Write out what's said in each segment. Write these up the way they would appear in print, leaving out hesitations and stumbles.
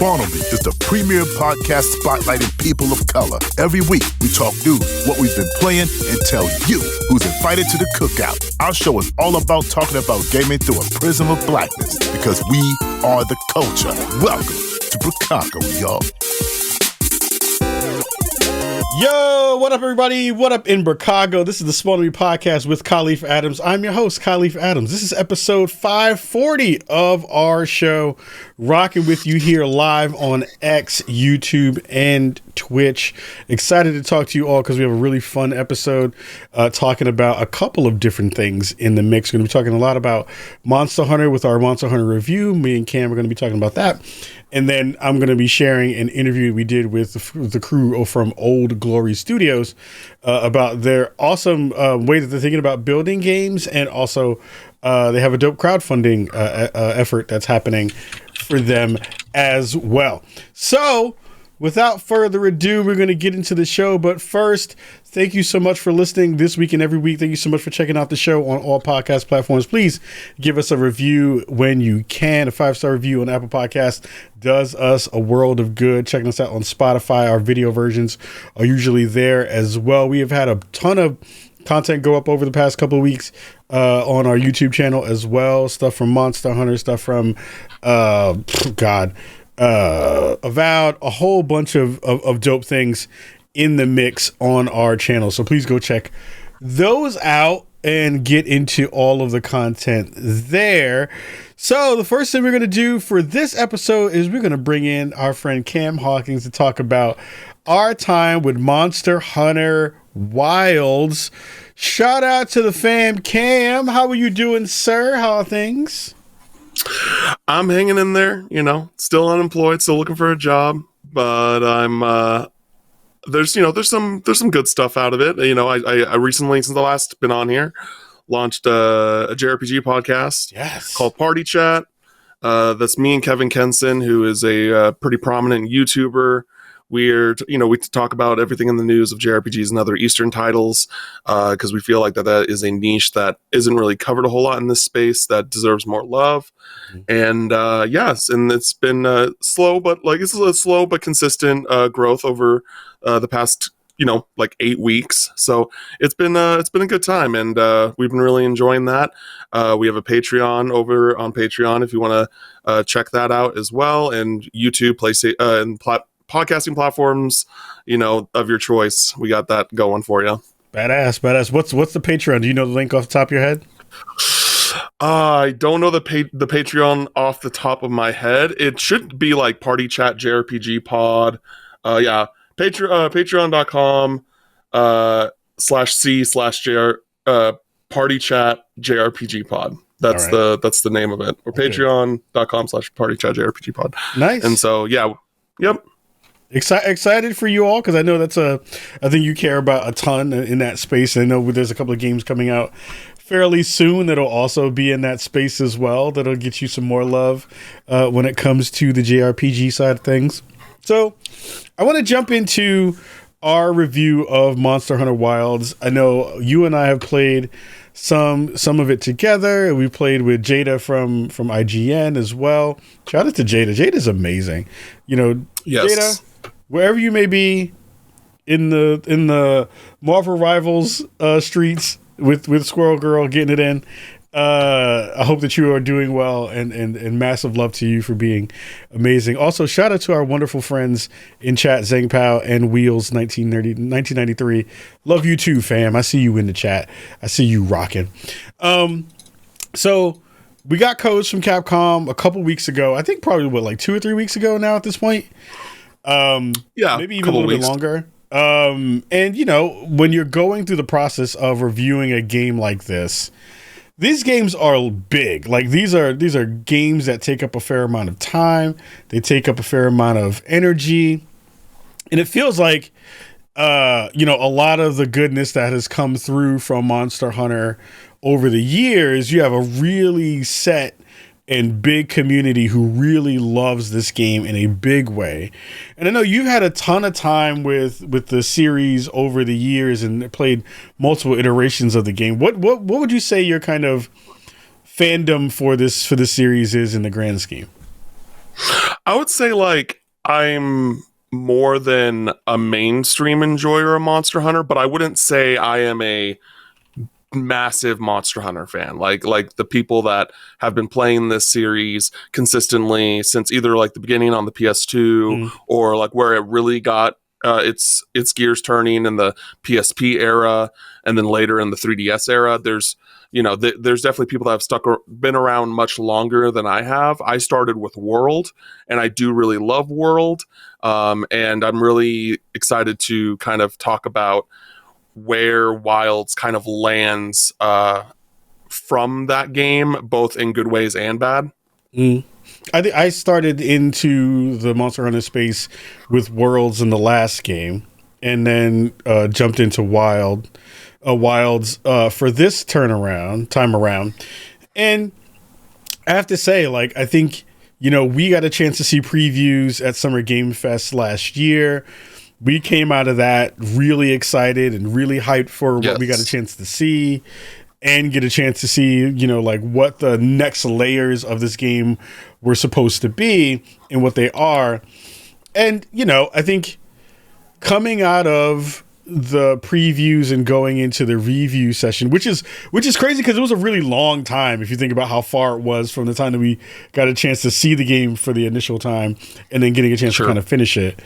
Barnaby is the premier podcast spotlighting people of color. Every week, we talk news, what we've been playing, and tell you who's invited to the cookout. Our show is all about talking about gaming through a prism of blackness, because we are the culture. Welcome to Chicago, y'all. Yo, what up, everybody? What up in Chicago? This is the Small Movie Podcast with Khalif Adams. I'm your host, Khalif Adams. This is episode 540 of our show, rocking with you here live on X, YouTube, and Twitch. Excited to talk to you all because we have a really fun episode talking about a couple of different things in the mix. We're going to be talking a lot about Monster Hunter with our Monster Hunter review. Me and Cam are going to be talking about that. And then I'm going to be sharing an interview we did with the crew from Old Glory Studios about their awesome way that they're thinking about building games. And also they have a dope crowdfunding effort that's happening for them as well. So without further ado, we're going to get into the show. But first, thank you so much for listening this week and every week. Thank you so much for checking out the show on all podcast platforms. Please give us a review when you can. A 5-star review on Apple Podcasts does us a world of good. Checking us out on Spotify. Our video versions are usually there as well. We have had a ton of content go up over the past couple of weeks on our YouTube channel as well. Stuff from Monster Hunter, stuff from Avowed, a whole bunch of dope things in the mix on our channel. So please go check those out and get into all of the content there. So the first thing we're going to do for this episode is we're going to bring in our friend Cam Hawkins to talk about our time with Monster Hunter Wilds. Shout out to the fam. Cam, how are you doing, sir? How are things? I'm hanging in there, still unemployed, still looking for a job, but I'm there's some good stuff out of it. I recently, since the last been on here, launched a JRPG podcast called Party Chat. That's me and Kevin Kenson, who is a pretty prominent YouTuber. We talk about everything in the news of JRPGs and other Eastern titles because we feel like that is a niche that isn't really covered a whole lot in this space that deserves more love. And and it's been slow but consistent growth over the past 8 weeks. So it's been a good time, and we've been really enjoying that. We have a Patreon over on Patreon if you want to check that out as well, and YouTube, and podcasting platforms, of your choice. We got that going for you. Badass. What's the Patreon? Do you know the link off the top of your head? I don't know the Patreon off the top of my head. It should be like Party Chat JRPG Pod. Patreon.com /C/JR Party Chat JRPG Pod. That's right. That's the name of it. Or Patreon.com /Party Chat JRPG Pod. Nice. And so yep. Excited for you all because I know I think you care about a ton in that space. I know there's a couple of games coming out fairly soon that'll also be in that space as well. That'll get you some more love when it comes to the JRPG side of things. So I want to jump into our review of Monster Hunter Wilds. I know you and I have played some of it together. We played with Jada from IGN as well. Shout out to Jada. Jada's amazing. Yes. Jada, wherever you may be in the Marvel Rivals streets with Squirrel Girl getting it in, I hope that you are doing well, and massive love to you for being amazing. Also, shout out to our wonderful friends in chat, Zhang Pao and Wheels 1993. Love you too, fam. I see you in the chat. I see you rocking. So we got codes from Capcom a couple weeks ago. I think probably 2 or 3 weeks ago now at this point. Maybe even a little bit longer. And when you're going through the process of reviewing a game like this, these games are big. Like these are games that take up a fair amount of time. They take up a fair amount of energy, and it feels like a lot of the goodness that has come through from Monster Hunter over the years. You have a really set and big community who really loves this game in a big way. And I know you've had a ton of time with the series over the years and played multiple iterations of the game. What would you say your kind of fandom for this series is in the grand scheme? I would say like I'm more than a mainstream enjoyer of Monster Hunter, but I wouldn't say I am a massive Monster Hunter fan. Like the people that have been playing this series consistently since either like the beginning on the PS2 or like where it really got its gears turning in the PSP era and then later in the 3DS era. There's there's definitely people that have been around much longer than I have. I started with World, and I do really love World, and I'm really excited to kind of talk about where Wilds kind of lands from that game, both in good ways and bad. I think I started into the Monster Hunter space with Worlds in the last game, and then jumped into Wilds for this time around. And I have to say, like, I think, we got a chance to see previews at Summer Game Fest last year. We came out of that really excited and really hyped for what we got a chance to see and get a chance to see, like what the next layers of this game were supposed to be and what they are. And, I think coming out of the previews and going into the review session, which is crazy because it was a really long time if you think about how far it was from the time that we got a chance to see the game for the initial time and then getting a chance to kind of finish it.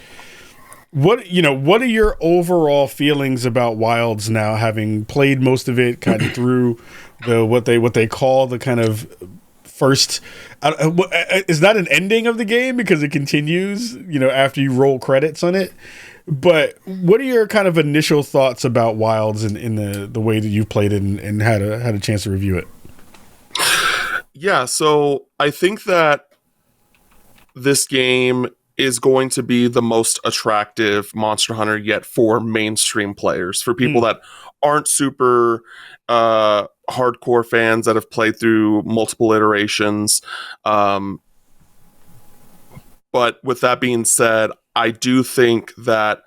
What are your overall feelings about Wilds now, having played most of it kind of through what they call the kind of first, it's not an ending of the game because it continues, after you roll credits on it. But what are your kind of initial thoughts about Wilds in the way that you've played it and had a chance to review it? Yeah, so I think that this game is going to be the most attractive Monster Hunter yet for mainstream players, for people that aren't super hardcore fans that have played through multiple iterations. But with that being said, I do think that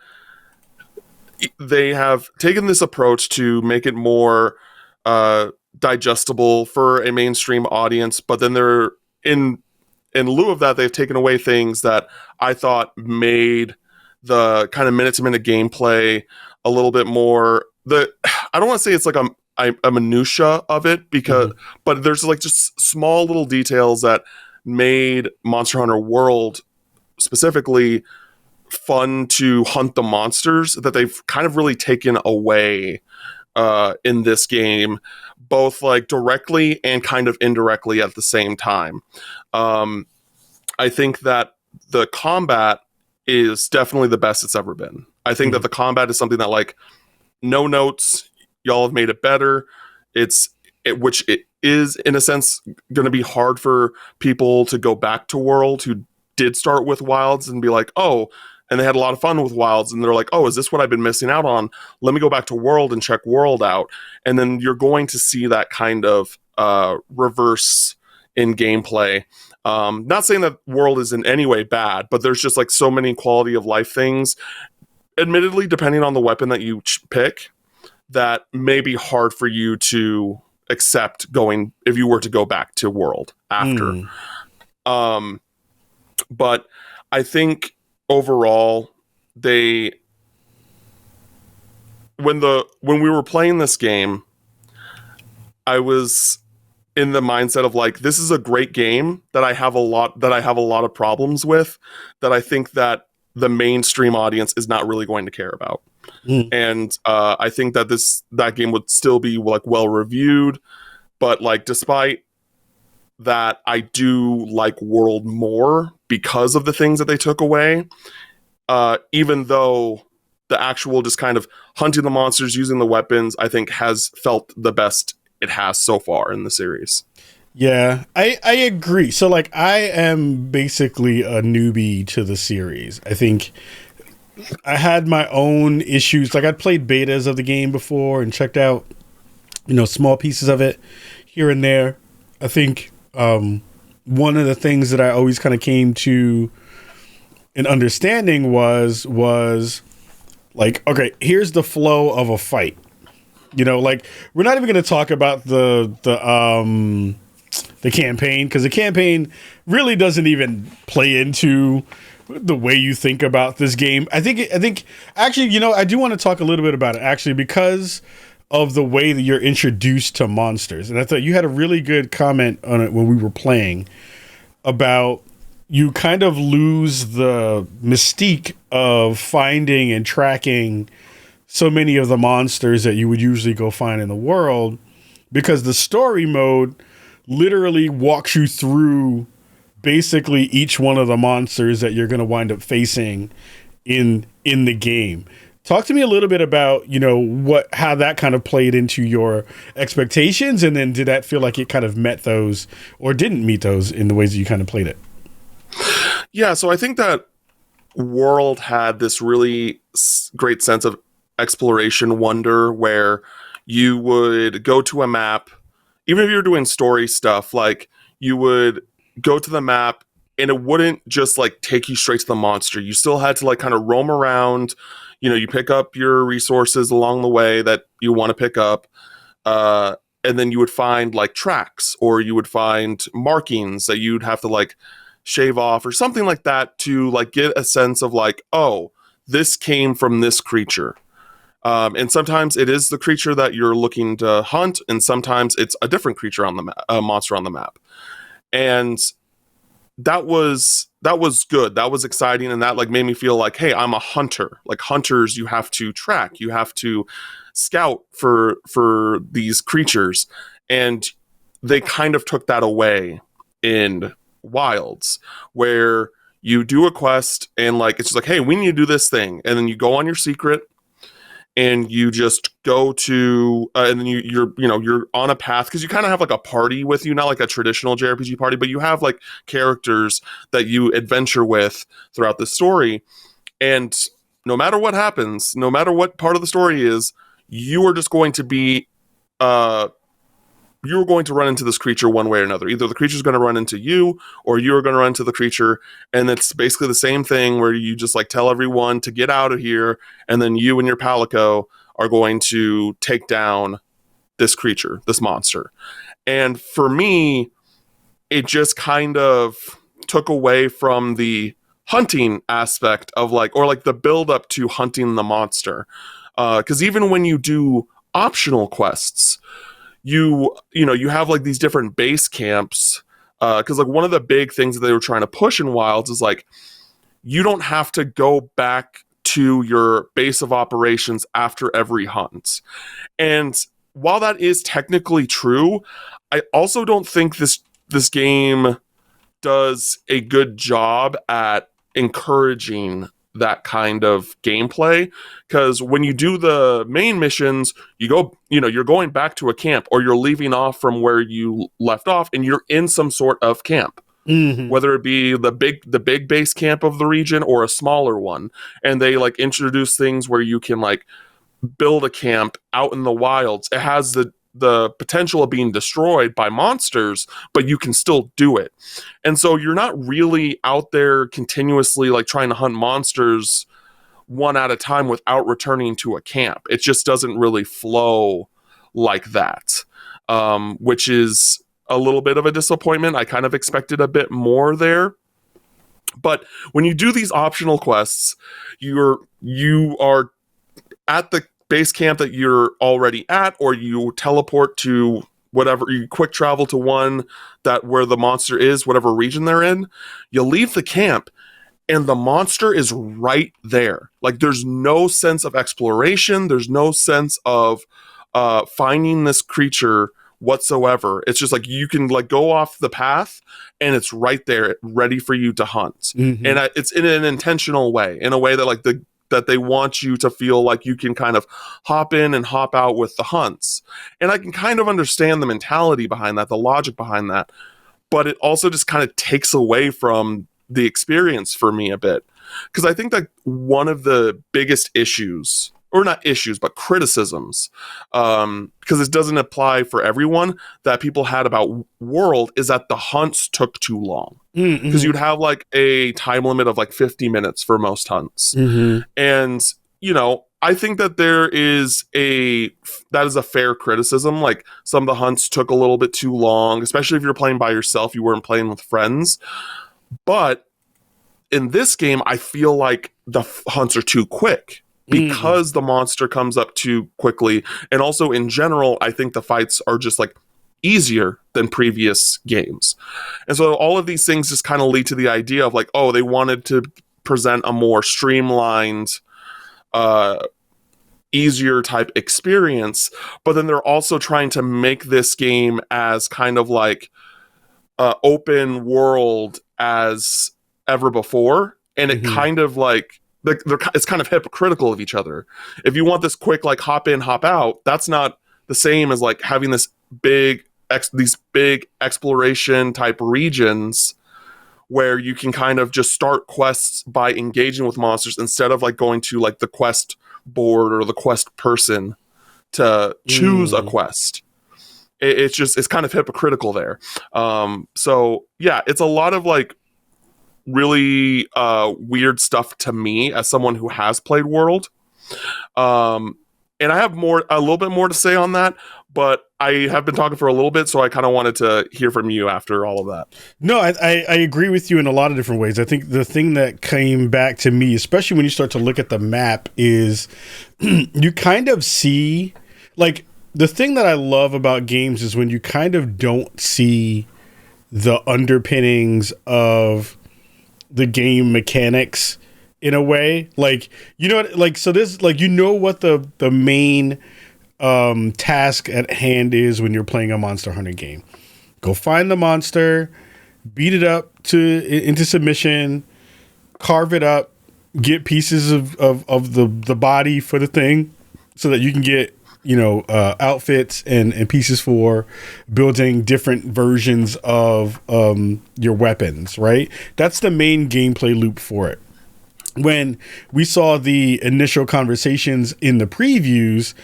they have taken this approach to make it more digestible for a mainstream audience, but then they're in lieu of that, they've taken away things that I thought made the kind of minute-to-minute gameplay a little bit more. I don't want to say it's like a minutia of it but there's like just small little details that made Monster Hunter World specifically fun to hunt the monsters that they've kind of really taken away in this game, both like directly and kind of indirectly at the same time. I think that the combat is definitely the best it's ever been. I think that the combat is something that, like, no notes, y'all have made it better. Which it is in a sense going to be hard for people to go back to World who did start with Wilds and be like, oh, and they had a lot of fun with Wilds, and they're like, oh, is this what I've been missing out on? Let me go back to World and check World out. And then you're going to see that kind of reverse in gameplay. Not saying that World is in any way bad, but there's just like so many quality of life things, admittedly, depending on the weapon that you pick, that may be hard for you to accept if you were to go back to World after. But I think overall, when we were playing this game, I was in the mindset of like, this is a great game that I have a lot of problems with, that I think that the mainstream audience is not really going to care about. And I think that that game would still be like well reviewed, but like despite that, I do like World more because of the things that they took away. Even though the actual just kind of hunting the monsters, using the weapons, I think has felt the best it has so far in the series. Yeah, I agree. So like, I am basically a newbie to the series. I think I had my own issues. Like, I'd played betas of the game before and checked out, small pieces of it here and there. I think one of the things that I always kind of came to an understanding was like, okay, here's the flow of a fight. Like, we're not even going to talk about the the campaign, because the campaign really doesn't even play into the way you think about this game. I think actually, I do want to talk a little bit about it actually, because of the way that you're introduced to monsters. And I thought you had a really good comment on it when we were playing about you kind of lose the mystique of finding and tracking so many of the monsters that you would usually go find in the world, because the story mode literally walks you through basically each one of the monsters that you're going to wind up facing in the game. Talk to me a little bit about, how that kind of played into your expectations, and then did that feel like it kind of met those or didn't meet those in the ways that you kind of played it? Yeah, so I think that World had this really great sense of exploration wonder, where you would go to a map, even if you were doing story stuff, like you would go to the map and it wouldn't just like take you straight to the monster. You still had to like kind of roam around. You pick up your resources along the way that you want to pick up. And then you would find like tracks, or you would find markings that you'd have to like shave off or something like that to like get a sense of like, oh, this came from this creature. And sometimes it is the creature that you're looking to hunt, and sometimes it's a different creature on the map, a monster on the map. And that was good. That was exciting, and that like made me feel like, hey, I'm a hunter. Like hunters, you have to track, you have to scout for these creatures, and they kind of took that away in Wilds, where you do a quest and like it's just like, hey, we need to do this thing, and then you go on your secret and you just go to and then you're on a path, because you kind of have like a party with you, not like a traditional JRPG party, but you have like characters that you adventure with throughout the story. And no matter what happens, no matter what part of the story is, you are just going to be you're going to run into this creature one way or another. Either the creature's going to run into you, or you're going to run into the creature. And it's basically the same thing, where you just like tell everyone to get out of here, and then you and your Palico are going to take down this creature, this monster. And for me, it just kind of took away from the hunting aspect of like, or like the build up to hunting the monster. Because even when you do optional quests, you have like these different base camps, because like one of the big things that they were trying to push in Wilds is like, you don't have to go back to your base of operations after every hunt. And while that is technically true, I also don't think this game does a good job at encouraging that kind of gameplay, because when you do the main missions, you're going back to a camp, or you're leaving off from where you left off, and you're in some sort of camp, whether it be the big base camp of the region or a smaller one. And they like introduce things where you can like build a camp out in the wilds. It has the potential of being destroyed by monsters, but you can still do it. And so you're not really out there continuously like trying to hunt monsters one at a time without returning to a camp. It just doesn't really flow like that, which is a little bit of a disappointment. I kind of expected a bit more there. But when you do these optional quests, you are at the base camp that you're already at, or you teleport to whatever, you quick travel to one that where the monster is, whatever region they're in. You leave the camp and the monster is right there. Like there's no sense of exploration, there's no sense of finding this creature whatsoever. It's just like you can like go off the path and it's right there ready for you to hunt. And it's in an intentional way, in a way that like that they want you to feel like you can kind of hop in and hop out with the hunts. And I can kind of understand the mentality behind that, the logic behind that, but it also just kind of takes away from the experience for me a bit. Because I think that one of the biggest issues, or not issues, but criticisms, because it doesn't apply for everyone, that people had about World is that the hunts took too long. Because you'd have like a time limit of like 50 minutes for most hunts. And, I think that that is a fair criticism. Like, some of the hunts took a little bit too long, especially if you're playing by yourself, you weren't playing with friends. But in this game, I feel like the hunts are too quick because the monster comes up too quickly. And also in general, I think the fights are just like easier than previous games. And so all of these things just kind of lead to the idea of like, oh, they wanted to present a more streamlined, easier type experience, but then they're also trying to make this game as kind of like open world as ever before, and it kind of like it's kind of hypocritical of each other. If you want this quick like hop in hop out, that's not the same as like having these big exploration type regions where you can kind of just start quests by engaging with monsters instead of like going to like the quest board or the quest person to choose a quest. It's kind of hypocritical there. So yeah, it's a lot of like really weird stuff to me as someone who has played World. And I have a little bit more to say on that, but I have been talking for a little bit, so I kind of wanted to hear from you after all of that. No, I agree with you in a lot of different ways. I think the thing that came back to me, especially when you start to look at the map, is you kind of see, like, the thing that I love about games is when you kind of don't see the underpinnings of the game mechanics in a way. Like, you know what, like, so this, like, you know what the main task at hand is when you're playing a Monster Hunter game. Go find the monster, beat it up into submission, carve it up, get pieces of the body for the thing so that you can get, you know, outfits and pieces for building different versions of your weapons, right? That's the main gameplay loop for it. When we saw the initial conversations in the previews,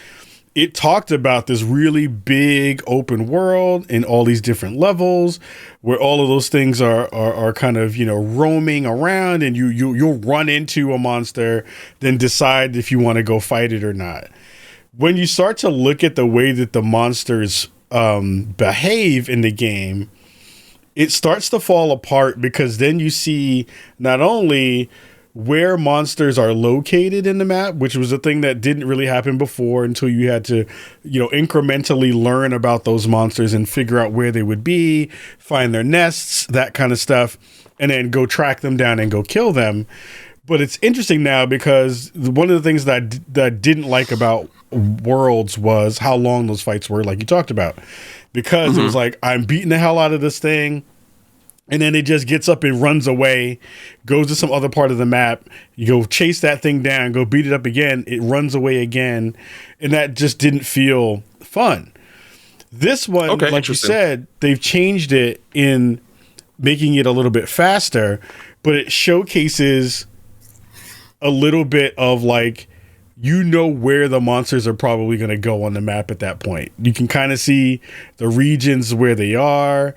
it talked about this really big open world and all these different levels where all of those things are kind of, you know, roaming around, and you'll run into a monster, then decide if you want to go fight it or not. When you start to look at the way that the monsters behave in the game, it starts to fall apart, because then you see not only where monsters are located in the map, which was a thing that didn't really happen before until you had to, you know, incrementally learn about those monsters and figure out where they would be, find their nests, that kind of stuff, and then go track them down and go kill them. But it's interesting now because one of the things that I didn't like about Worlds was how long those fights were, like you talked about, because it was like, I'm beating the hell out of this thing, and then it just gets up and runs away, goes to some other part of the map. You go chase that thing down, go beat it up again. It runs away again. And that just didn't feel fun. This one, like you said, they've changed it in making it a little bit faster, but it showcases a little bit of like, you know, where the monsters are probably going to go on the map at that point. You can kind of see the regions where they are.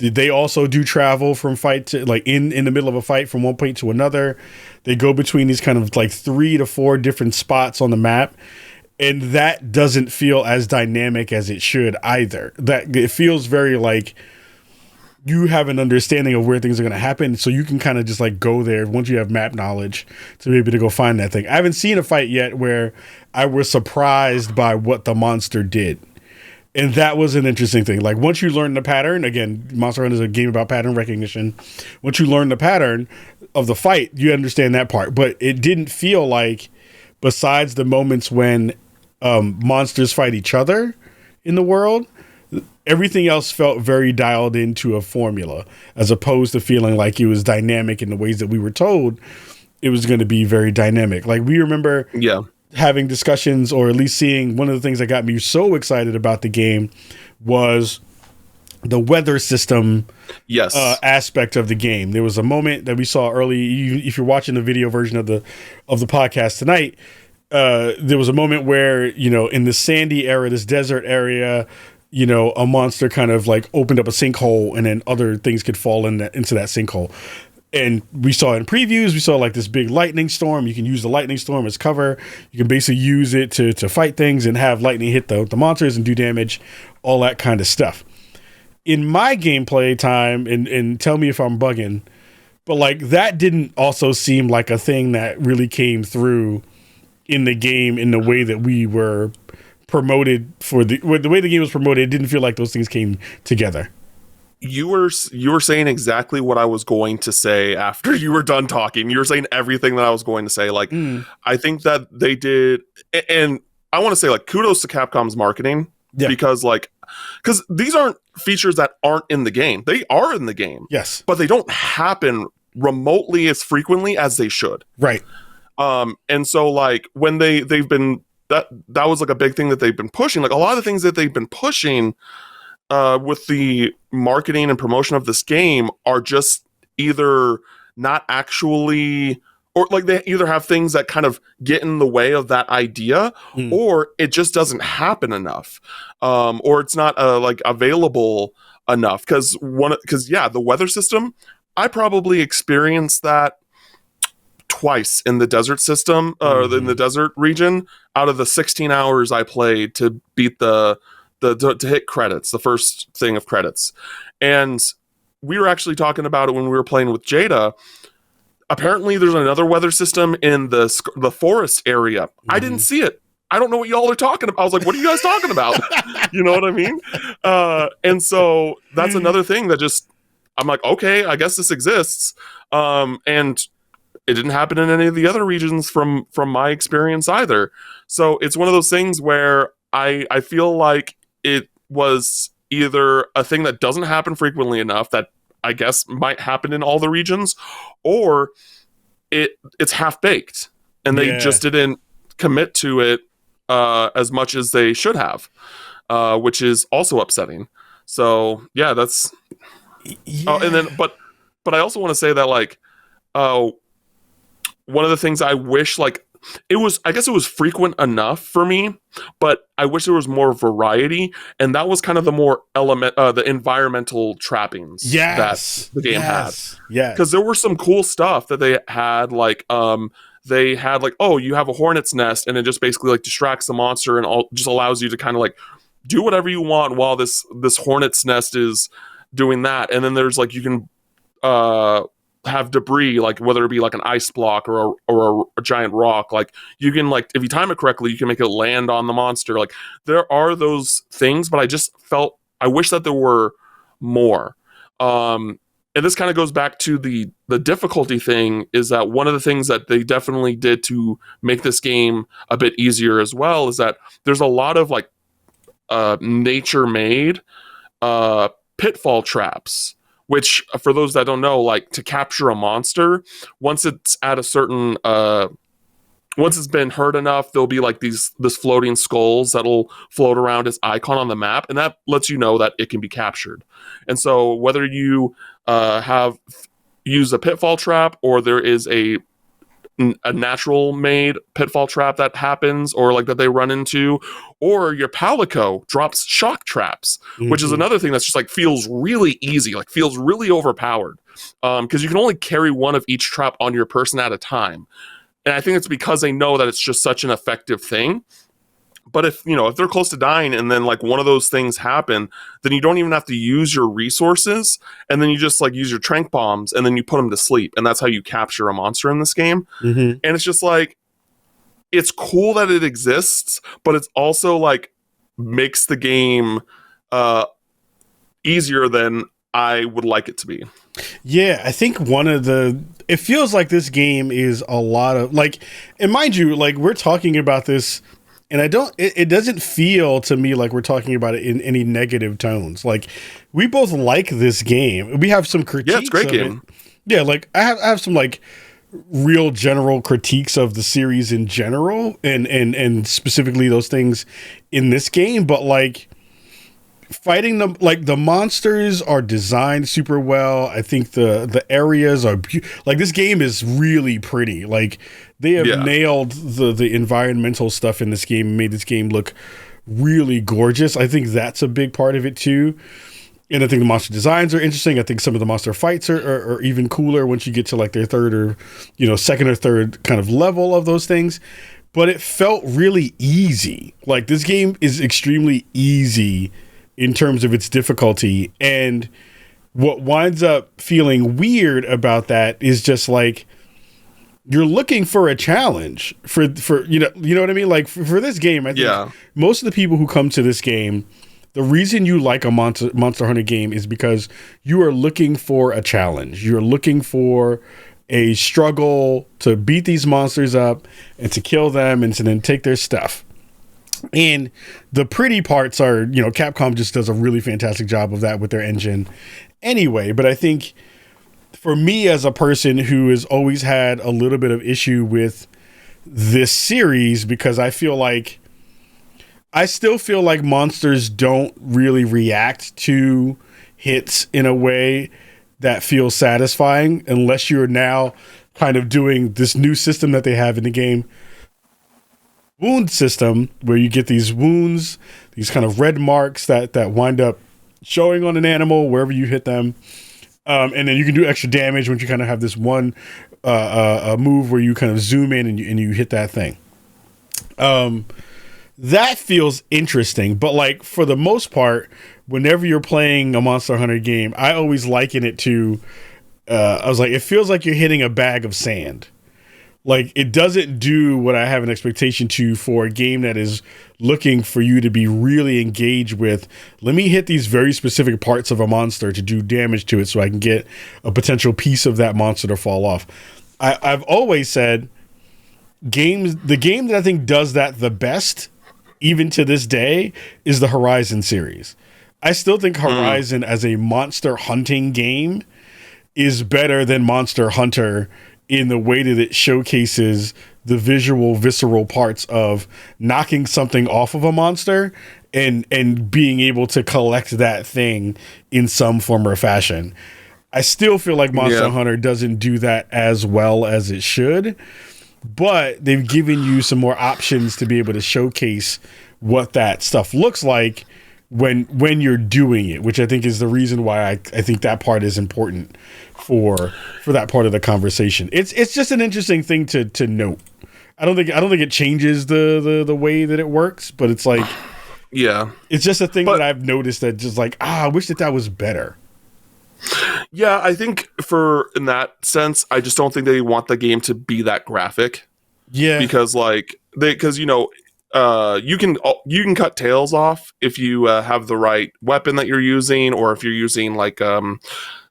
They also do travel from fight to, like, in the middle of a fight from one point to another. They go between these kind of like 3 to 4 different spots on the map. And that doesn't feel as dynamic as it should either. That it feels very like you have an understanding of where things are going to happen. So you can kind of just like go there once you have map knowledge to be able to go find that thing. I haven't seen a fight yet where I was surprised by what the monster did. And that was an interesting thing. Like, once you learn the pattern, again, Monster Hunter is a game about pattern recognition. Once you learn the pattern of the fight, you understand that part. But it didn't feel like, besides the moments when monsters fight each other in the world, everything else felt very dialed into a formula, as opposed to feeling like it was dynamic in the ways that we were told it was going to be very dynamic. Like, we remember having discussions, or at least seeing, one of the things that got me so excited about the game was the weather system aspect of the game. There was a moment that we saw early, if you're watching the video version of the podcast tonight, there was a moment where, you know, in the sandy area, this desert area, you know, a monster kind of like opened up a sinkhole, and then other things could fall into that sinkhole. And we saw in previews, we saw like this big lightning storm. You can use the lightning storm as cover. You can basically use it to fight things and have lightning hit the monsters and do damage, all that kind of stuff. In my gameplay time, and tell me if I'm bugging, but like that didn't also seem like a thing that really came through in the game in the way that we were promoted for the way the game was promoted. It didn't feel like those things came together. You were saying exactly what I was going to say after you were done talking. You were saying everything that I was going to say. Like, I think that they did, and I want to say like kudos to Capcom's marketing because these aren't features that aren't in the game. They are in the game. Yes, but they don't happen remotely as frequently as they should. Right. And so like when they've been that was like a big thing that they've been pushing. Like a lot of the things that they've been pushing with the marketing and promotion of this game are just either not actually, or like they either have things that kind of get in the way of that idea, or it just doesn't happen enough, or it's not like available enough. Because the weather system, I probably experienced that twice in the desert system, or in the desert region, out of the 16 hours I played to beat to hit credits, the first thing of credits. And we were actually talking about it when we were playing with Jada. Apparently there's another weather system in the forest area. I didn't see it. I don't know what y'all are talking about. I was like, what are you guys talking about? You know what I mean? And so that's another thing that just, I'm like, okay, I guess this exists. And it didn't happen in any of the other regions from my experience either. So it's one of those things where I feel like it was either a thing that doesn't happen frequently enough that I guess might happen in all the regions, or it's half-baked and they just didn't commit to it as much as they should have, which is also upsetting. So yeah, that's and then but I also want to say that like one of the things I wish, like, I guess it was frequent enough for me, but I wish there was more variety, and that was kind of the more the environmental trappings that the game had. Yeah, because there were some cool stuff that they had, like they had like, oh, you have a hornet's nest, and it just basically like distracts the monster and just allows you to kind of like do whatever you want while this hornet's nest is doing that. And then there's like, you can have debris, like whether it be like an ice block or a giant rock, like you can, like, if you time it correctly, you can make it land on the monster. Like there are those things, but I just felt, I wish that there were more. And this kind of goes back to the difficulty thing, is that one of the things that they definitely did to make this game a bit easier as well is that there's a lot of like nature made pitfall traps, which, for those that don't know, like to capture a monster, once it's at a certain once it's been hurt enough, there'll be like this floating skulls that'll float around its icon on the map, and that lets you know that it can be captured. And so whether you use a pitfall trap, or there is a natural made pitfall trap that happens, or like that they run into, or your Palico drops shock traps, which is another thing that's just like feels really easy, like feels really overpowered, because you can only carry one of each trap on your person at a time. And I think it's because they know that it's just such an effective thing. But if they're close to dying and then like one of those things happen, then you don't even have to use your resources, and then you just like use your tranq bombs and then you put them to sleep, and that's how you capture a monster in this game. And it's just like, it's cool that it exists, but it's also like makes the game easier than I would like it to be. Yeah, I think it feels like this game is a lot of like, and mind you, like we're talking about this, and it doesn't feel to me like we're talking about it in any negative tones. Like, we both like this game. We have some critiques. Yeah, it's a great game. Yeah, like I have some like real general critiques of the series in general, and specifically those things in this game. But like, fighting them, like the monsters are designed super well. I think the areas are like, this game is really pretty. Like, they have nailed the environmental stuff in this game and made this game look really gorgeous. I think that's a big part of it too. And I think the monster designs are interesting. I think some of the monster fights are even cooler once you get to like their third or, second or third kind of level of those things. But it felt really easy. Like, this game is extremely easy in terms of its difficulty. And what winds up feeling weird about that is just like, you're looking for a challenge for you know what I mean? Like, for this game, I think most of the people who come to this game, the reason you like a Monster Hunter game is because you are looking for a challenge. You're looking for a struggle to beat these monsters up and to kill them and to then take their stuff. And the pretty parts are, Capcom just does a really fantastic job of that with their engine anyway. But I think for me, as a person who has always had a little bit of issue with this series, because I still feel like monsters don't really react to hits in a way that feels satisfying unless you're now kind of doing this new system that they have in the game, wound system, where you get these wounds, these kind of red marks that wind up showing on an animal wherever you hit them. And then you can do extra damage once you kind of have this one move where you kind of zoom in and you hit that thing. That feels interesting, but like, for the most part, whenever you're playing a Monster Hunter game, I always liken it to, I was like, it feels like you're hitting a bag of sand. Like, it doesn't do what I have an expectation to for a game that is looking for you to be really engaged with. Let me hit these very specific parts of a monster to do damage to it so I can get a potential piece of that monster to fall off. I've always said the game that I think does that the best, even to this day, is the Horizon series. I still think Horizon as a monster hunting game is better than Monster Hunter in the way that it showcases the visual, visceral parts of knocking something off of a monster and being able to collect that thing in some form or fashion. I still feel like Monster Hunter doesn't do that as well as it should, but they've given you some more options to be able to showcase what that stuff looks like when you're doing it, which I think is the reason why I think that part is important for that part of the conversation. It's just an interesting thing to note. I don't think it changes the way that it works, but it's like, it's just a thing that I've noticed that just like, I wish that was better. Yeah, I think in that sense, I just don't think they want the game to be that graphic. Yeah, because you can cut tails off if you have the right weapon that you're using, or if you're using like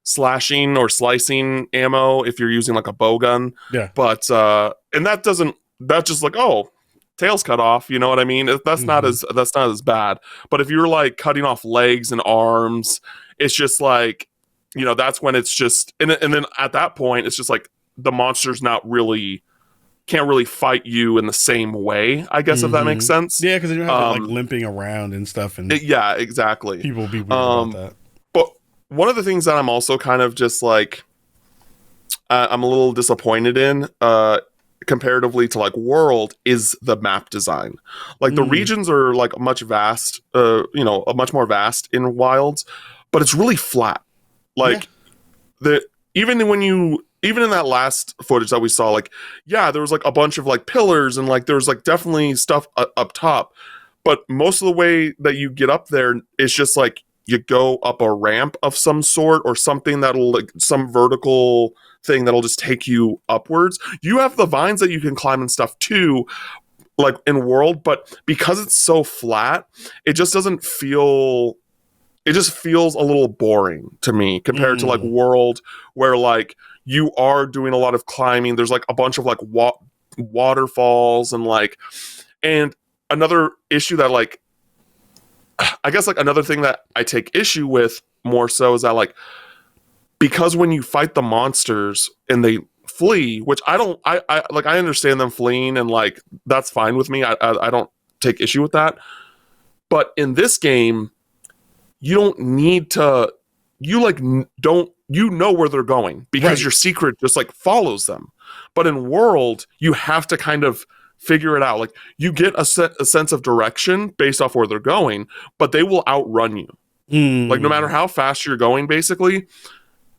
slashing or slicing ammo, if you're using like a bow gun. Yeah, but and that's just like, oh, tails cut off, you know what I mean? That's not as bad. But if you're like cutting off legs and arms, it's just like, that's when it's just, and then at that point it's just like the monster's can't really fight you in the same way, I guess, if that makes sense. Yeah, because you have like limping around and stuff, and yeah, exactly. People be weird about that. But one of the things that I'm also kind of just like, I'm a little disappointed in, comparatively to like World, is the map design. Like the regions are like much more vast in Wilds, but it's really flat. Like even in that last footage that we saw, like, there was like a bunch of like pillars and like there was like definitely stuff up top, but most of the way that you get up there is just like you go up a ramp of some sort or something that'll like some vertical thing that'll just take you upwards. You have the vines that you can climb and stuff too, like in World, but because it's so flat, it just doesn't feel. It just feels a little boring to me compared to like World, where like you are doing a lot of climbing. There's like a bunch of like waterfalls and another issue that like, I guess like another thing that I take issue with more so is that like, because when you fight the monsters and they flee, which I understand them fleeing and like, that's fine with me. I don't take issue with that. But in this game, you don't need to, you know where they're going because your secret just like follows them. But in World, you have to kind of figure it out. Like you get a sense of direction based off where they're going, but they will outrun you. Like, no matter how fast you're going, basically,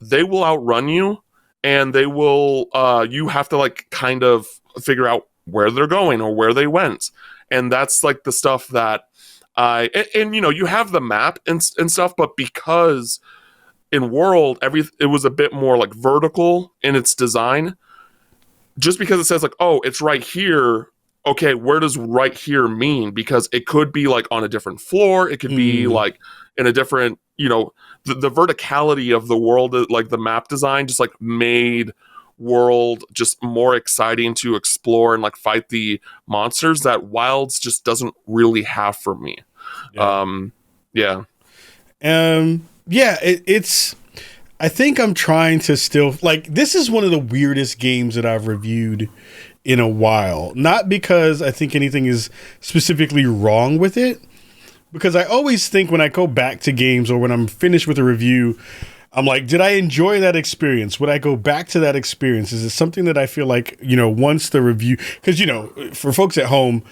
they will outrun you, and they will, you have to, like, kind of figure out where they're going or where they went. And that's, like, the stuff that and you know, you have the map and stuff, but because in World, it was a bit more, like, vertical in its design, just because it says, like, oh, it's right here. Okay, where does right here mean? Because it could be, like, on a different floor. It could be, like, in a different, you know, the verticality of the world, like, the map design just, like, made World just more exciting to explore and, like, fight the monsters that Wilds just doesn't really have for me. Yeah. It's I think I'm trying to still, like, this is one of the weirdest games that I've reviewed in a while. Not because I think anything is specifically wrong with it, because I always think when I go back to games or when I'm finished with a review, I'm like, did I enjoy that experience? Would I go back to that experience? Is it something that I feel like, you know, once the review, because, you know, for folks at home,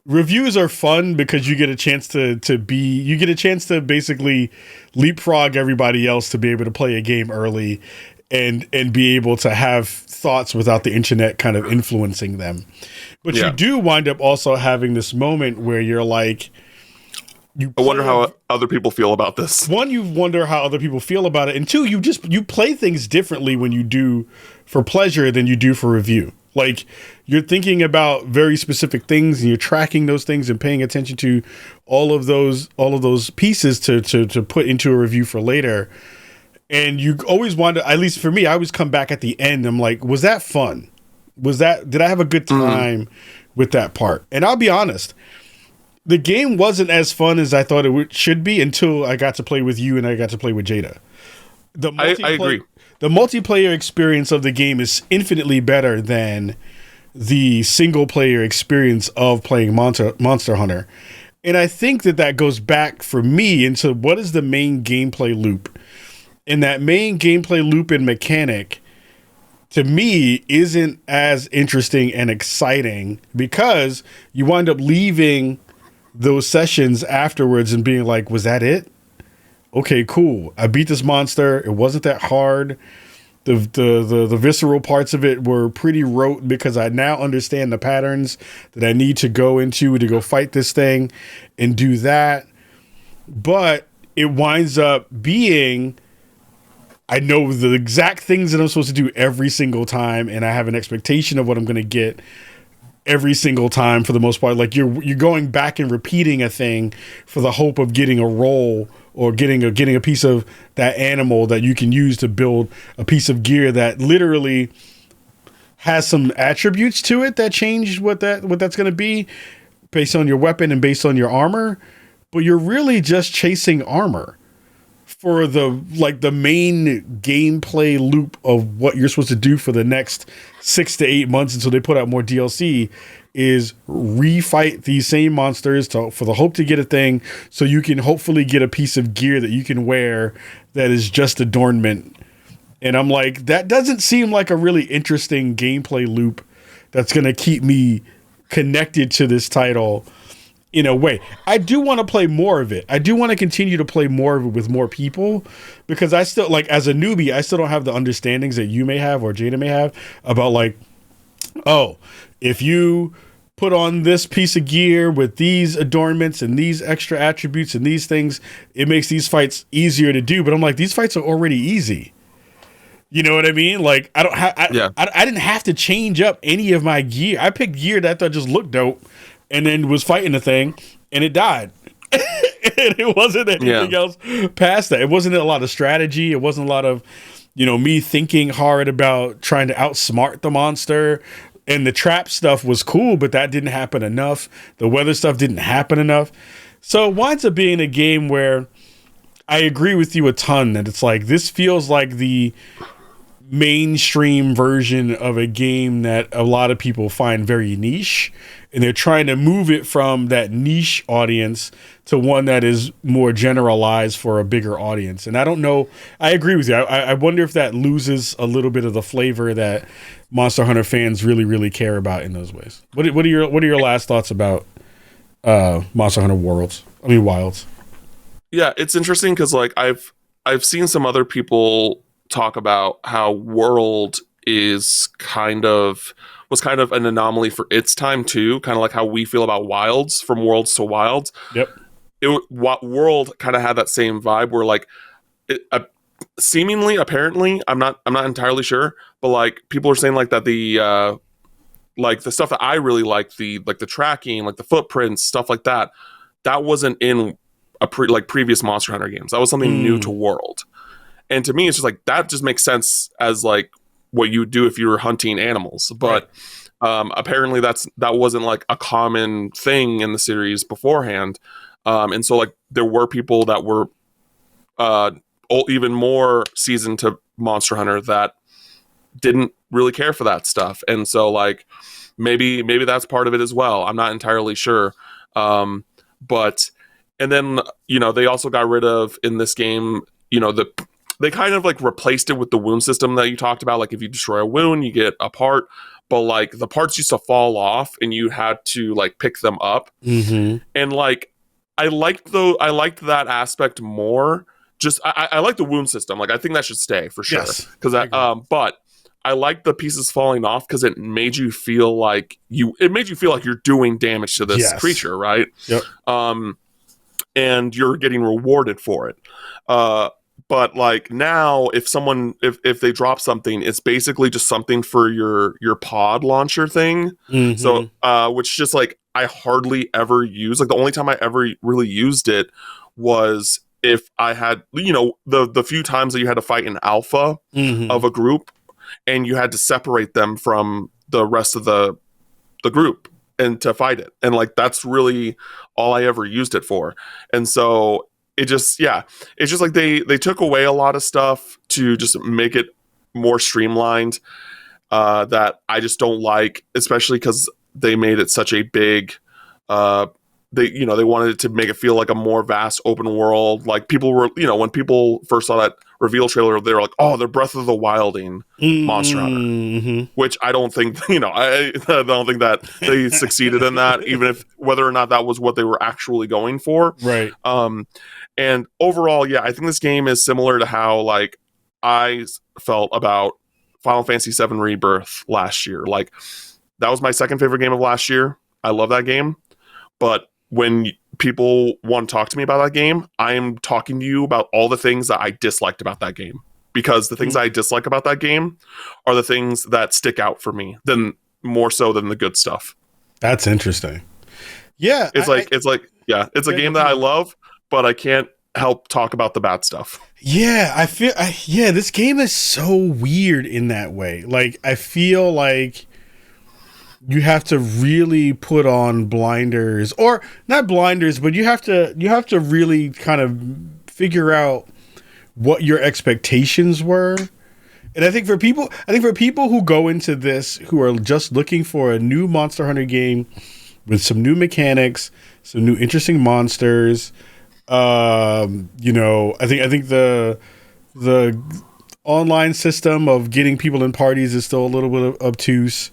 reviews are fun because you get a chance to basically leapfrog everybody else to be able to play a game early and be able to have thoughts without the internet kind of influencing them. But you do wind up also having this moment where you're like, I wonder how other people feel about this. One, you wonder how other people feel about it. And two, you play things differently when you do for pleasure than you do for review. Like, you're thinking about very specific things and you're tracking those things and paying attention to all of those pieces to put into a review for later. And you always wonder, at least for me, I always come back at the end. I'm like, was that fun? Did I have a good time with that part? And I'll be honest, the game wasn't as fun as I thought it should be until I got to play with you and I got to play with Jada. I agree. The multiplayer experience of the game is infinitely better than the single player experience of playing Monster Hunter. And I think that goes back for me into what is the main gameplay loop. And that main gameplay loop and mechanic, to me, isn't as interesting and exciting because you wind up leaving those sessions afterwards and being like, was that it? Okay, cool. I beat this monster. It wasn't that hard. The visceral parts of it were pretty rote because I now understand the patterns that I need to go into to go fight this thing and do that. But it winds up being, I know the exact things that I'm supposed to do every single time, and I have an expectation of what I'm going to get every single time for the most part. Like, you're going back and repeating a thing for the hope of getting a roll or getting a piece of that animal that you can use to build a piece of gear that literally has some attributes to it that change what that's going to be based on your weapon and based on your armor. But you're really just chasing armor for the main gameplay loop of what you're supposed to do for the next 6 to 8 months until they put out more DLC is refight these same monsters for the hope to get a thing so you can hopefully get a piece of gear that you can wear that is just adornment. And I'm like, that doesn't seem like a really interesting gameplay loop that's going to keep me connected to this title in a way. I do want to play more of it. I do want to continue to play more of it with more people because I still, like, as a newbie, I still don't have the understandings that you may have or Jada may have about, like, oh, if you put on this piece of gear with these adornments and these extra attributes and these things, it makes these fights easier to do. But I'm like, these fights are already easy. You know what I mean? Like, I didn't have to change up any of my gear. I picked gear that I thought just looked dope and then was fighting the thing and it died. And it wasn't anything else past that. It wasn't a lot of strategy. It wasn't a lot of, you know, me thinking hard about trying to outsmart the monster. And the trap stuff was cool, but that didn't happen enough. The weather stuff didn't happen enough. So it winds up being a game where I agree with you a ton that it's like, this feels like the mainstream version of a game that a lot of people find very niche. And they're trying to move it from that niche audience to one that is more generalized for a bigger audience. And I don't know. I agree with you. I wonder if that loses a little bit of the flavor that Monster Hunter fans really, really care about in those ways. What are your last thoughts about Monster Hunter Wilds? Yeah, it's interesting because like I've seen some other people talk about how World is was kind of an anomaly for its time too, kind of like how we feel about Wilds from Worlds to Wilds. Yep. World kind of had that same vibe where like seemingly, apparently, I'm not entirely sure, but like people are saying like that like the stuff that I really like, the tracking, like the footprints, stuff like that, that wasn't in previous Monster Hunter games. That was something new to World. And to me, it's just like that just makes sense as like what you would do if you were hunting animals. But apparently that wasn't like a common thing in the series beforehand. And so like there were people that were even more seasoned to Monster Hunter that didn't really care for that stuff. And so like maybe that's part of it as well. I'm not entirely sure. But and then, you know, they also got rid of in this game, you know, they kind of like replaced it with the wound system that you talked about. Like if you destroy a wound, you get a part, but like the parts used to fall off and you had to like pick them up. Mm-hmm. And like, I liked that aspect more. Just, I like the wound system. Like I think that should stay for sure. Yes, Cause but I like the pieces falling off because it made you feel like you're doing damage to this creature. Right. Yep. And you're getting rewarded for it. But like now, if they drop something, it's basically just something for your pod launcher thing. Mm-hmm. So, which just like I hardly ever use. Like the only time I ever really used it was if I had, you know, the few times that you had to fight an alpha of a group, and you had to separate them from the rest of the group and to fight it. And like that's really all I ever used it for. And so it's just like they took away a lot of stuff to just make it more streamlined, that I just don't like, especially because they made it such a big they wanted it to make it feel like a more vast open world. Like people were, you know, when people first saw that reveal trailer, they were like, oh, they're Breath of the Wilding Monster Hunter, which I don't think, you know, I don't think that they succeeded in that, even if whether or not that was what they were actually going for. Right. And overall, yeah, I think this game is similar to how like I felt about Final Fantasy VII Rebirth last year. Like that was my second favorite game of last year. I love that game. But when people want to talk to me about that game, I am talking to you about all the things that I disliked about that game, because the things I dislike about that game are the things that stick out for me more so than the good stuff. That's interesting. Yeah. It's a game that I love, but I can't help talk about the bad stuff. Yeah. This game is so weird in that way. Like, I feel like you have to really put on blinders, or not blinders, but you have to really kind of figure out what your expectations were. And I think for people who go into this who are just looking for a new Monster Hunter game with some new mechanics, some new interesting monsters, you know, I think the online system of getting people in parties is still a little bit obtuse.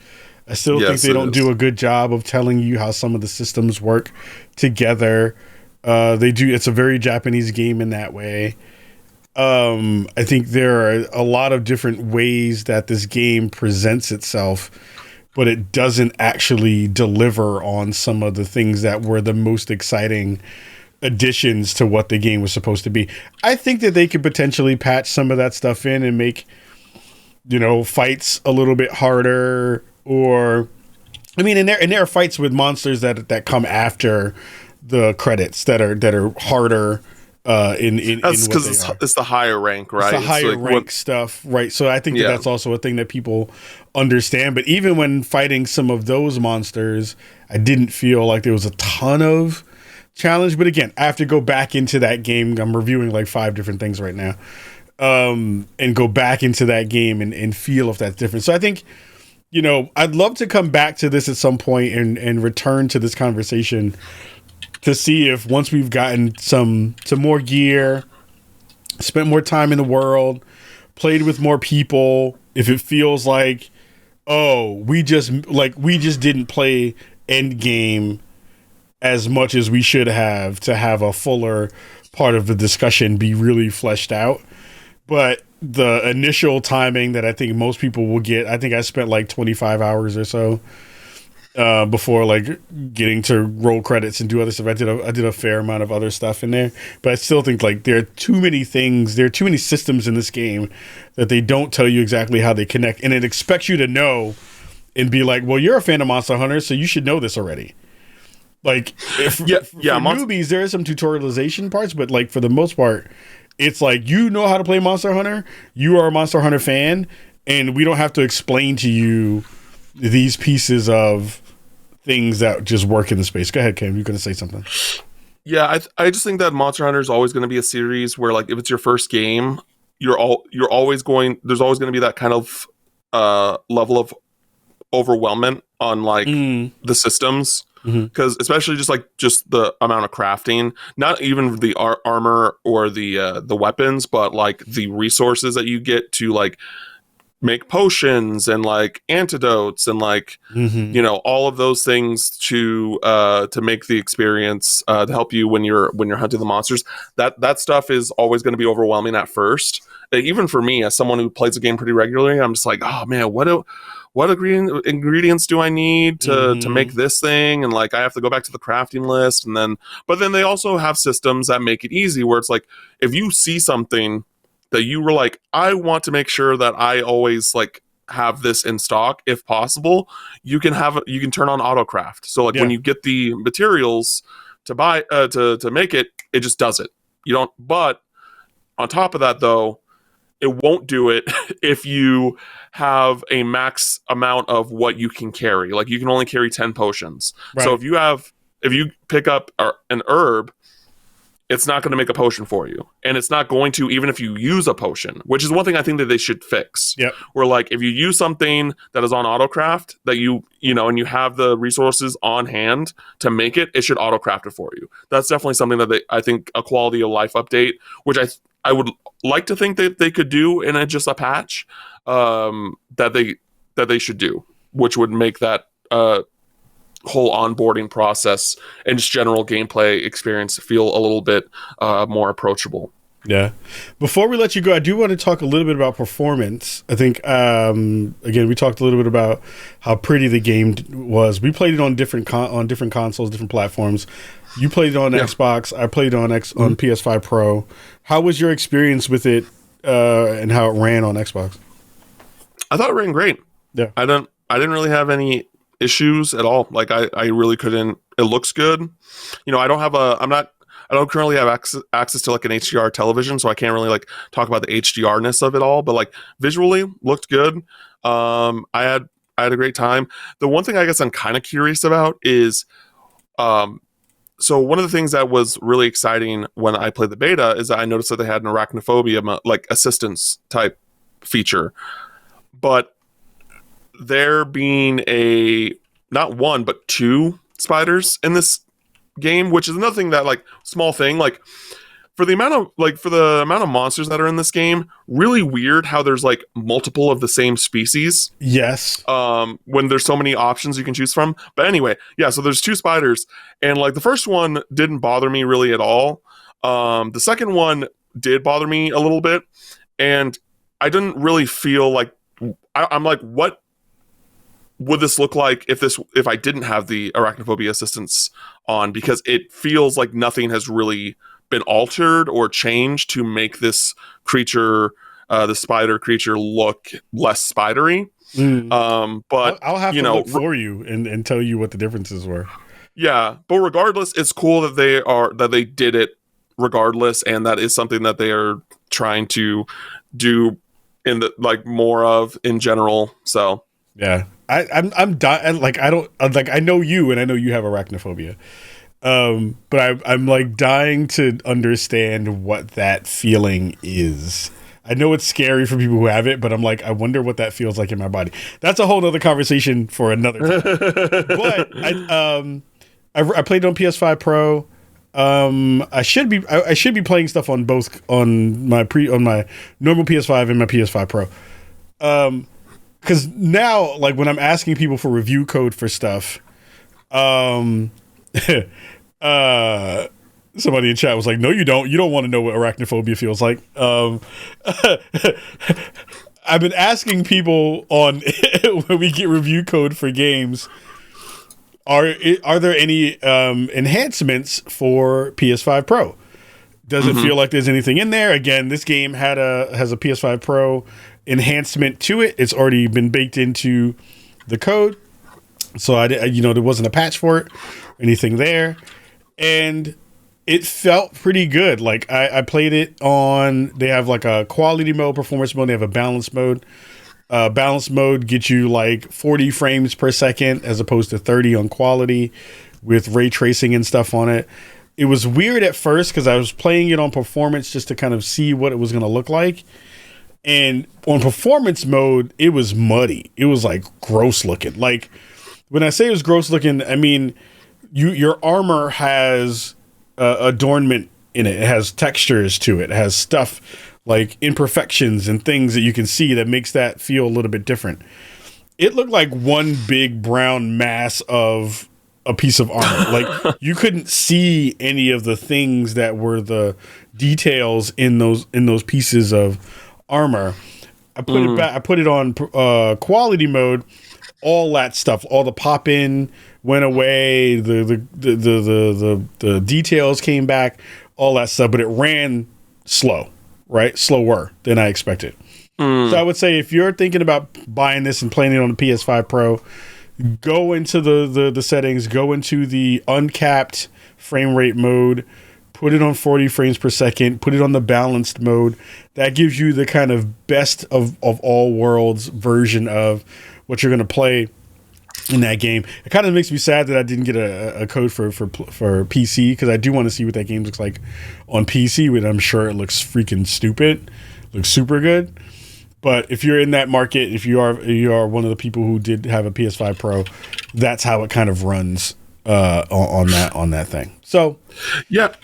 I still think they don't do a good job of telling you how some of the systems work together. They do. It's a very Japanese game in that way. I think there are a lot of different ways that this game presents itself, but it doesn't actually deliver on some of the things that were the most exciting additions to what the game was supposed to be. I think that they could potentially patch some of that stuff in and make, you know, fights a little bit harder. Or, I mean, and there are fights with monsters that come after the credits that are harder. That's because it's the higher rank, right? It's the higher rank stuff, right? So I think that's also a thing that people understand. But even when fighting some of those monsters, I didn't feel like there was a ton of challenge. But again, I have to go back into that game. I'm reviewing like 5 different things right now, and go back into that game and feel if that's different. So I think, you know, I'd love to come back to this at some point and return to this conversation to see if once we've gotten some more gear, spent more time in the world, played with more people, if it feels like, oh, we just didn't play Endgame as much as we should have to have a fuller part of the discussion be really fleshed out. But the initial timing that I think most people will get, I think I spent like 25 hours or so before like getting to roll credits and do other stuff. I did a fair amount of other stuff in there, but I still think like there are too many systems in this game that they don't tell you exactly how they connect, and it expects you to know and be like, well, you're a fan of Monster Hunter, so you should know this already. Like, for newbies, there are some tutorialization parts, but like for the most part, it's like, you know how to play Monster Hunter, you are a Monster Hunter fan, and we don't have to explain to you these pieces of things that just work in the space. Go ahead, Cam. You're going to say something. Yeah, I just think that Monster Hunter is always going to be a series where, like, if it's your first game, there's always going to be that kind of level of overwhelmment on like the systems, because especially just the amount of crafting, not even the armor or the weapons, but like the resources that you get to like make potions and like antidotes and like all of those things to make the experience to help you when you're hunting the monsters. That stuff is always going to be overwhelming at first. Even for me, as someone who plays the game pretty regularly, I'm just like, oh man, what ingredients do I need to make this thing? And like, I have to go back to the crafting list, but then they also have systems that make it easy, where it's like, if you see something that you were like, I want to make sure that I always like have this in stock if possible, you can turn on autocraft. So like when you get the materials to buy to make it just does it. You don't. But on top of that, though, it won't do it if you have a max amount of what you can carry. Like you can only carry 10 potions. Right. So if you pick up an herb, it's not going to make a potion for you. And it's not going to, even if you use a potion, which is one thing I think that they should fix. Yep. Where like, if you use something that is on autocraft that and you have the resources on hand to make it, it should autocraft it for you. That's definitely something that I think a quality of life update, which I would like to think that they could do in just a patch, that they should do, which would make that whole onboarding process and just general gameplay experience feel a little bit more approachable. Yeah. Before we let you go, I do want to talk a little bit about performance. I think, again, we talked a little bit about how pretty the game was. We played it on different consoles, different platforms. You played it on Xbox. I played it on PS5 Pro. How was your experience with it, and how it ran on Xbox? I thought it ran great. Yeah. I didn't really have any issues at all. Like I really couldn't. It looks good. I don't currently have access to like an HDR television, so I can't really like talk about the HDR-ness of it all, but like visually looked good. I had a great time. The one thing I guess I'm kind of curious about is so one of the things that was really exciting when I played the beta is that I noticed that they had an arachnophobia like assistance type feature, but there being not one but two spiders in this game, which is another thing that like small thing, like for the amount of monsters that are in this game, really weird how there's like multiple of the same species. Yes. When there's so many options you can choose from. But anyway, yeah, so there's two spiders, and like the first one didn't bother me really at all. The second one did bother me a little bit, and I didn't really feel like I'm like, what would this look like if I didn't have the arachnophobia assistance on? Because it feels like nothing has really been altered or changed to make this creature, the spider creature, look less spidery. But I'll have to look for you and tell you what the differences were. Yeah, but regardless, it's cool that they did it regardless, and that is something that they are trying to do in the like more of in general. So yeah, I'm dying. Like I know you, and I know you have arachnophobia. But I'm like dying to understand what that feeling is. I know it's scary for people who have it, but I'm like, I wonder what that feels like in my body. That's a whole nother conversation for another time. But I played on PS5 Pro. I should be playing stuff on both on my normal PS5 and my PS5 Pro. Because now, like when I'm asking people for review code for stuff, Somebody in chat was like, "No, you don't. You don't want to know what arachnophobia feels like." I've been asking people on when we get review code for games, are there any enhancements for PS5 Pro? Does it feel like there's anything in there? Again, this game has a PS5 Pro enhancement to it. It's already been baked into the code, so there wasn't a patch for it, or anything there, and it felt pretty good. Like I played it on. They have like a quality mode, performance mode. They have a balance mode. Balance mode gets you like 40 frames per second as opposed to 30 on quality, with ray tracing and stuff on it. It was weird at first because I was playing it on performance just to kind of see what it was going to look like. And on performance mode, it was muddy. It was like gross looking. Like when I say it was gross looking, I mean your armor has adornment in it. It has textures to it. It has stuff like imperfections and things that you can see that makes that feel a little bit different. It looked like one big brown mass of a piece of armor. Like you couldn't see any of the things that were the details in those pieces of armor. I put it back. I put it on quality mode. All that stuff, all the pop in went away. The details came back. All that stuff, but it ran slow, right? Slower than I expected. So I would say if you're thinking about buying this and playing it on the PS5 Pro, go into the settings, go into the uncapped frame rate mode, put it on 40 frames per second, put it on the balanced mode. That gives you the kind of best of all worlds version of what you're going to play in that game. It kind of makes me sad that I didn't get a code for PC, because I do want to see what that game looks like on PC, but I'm sure it looks freaking stupid. Looks super good. But if you're in that market, if you are one of the people who did have a PS5 Pro, that's how it kind of runs on that thing. So yeah.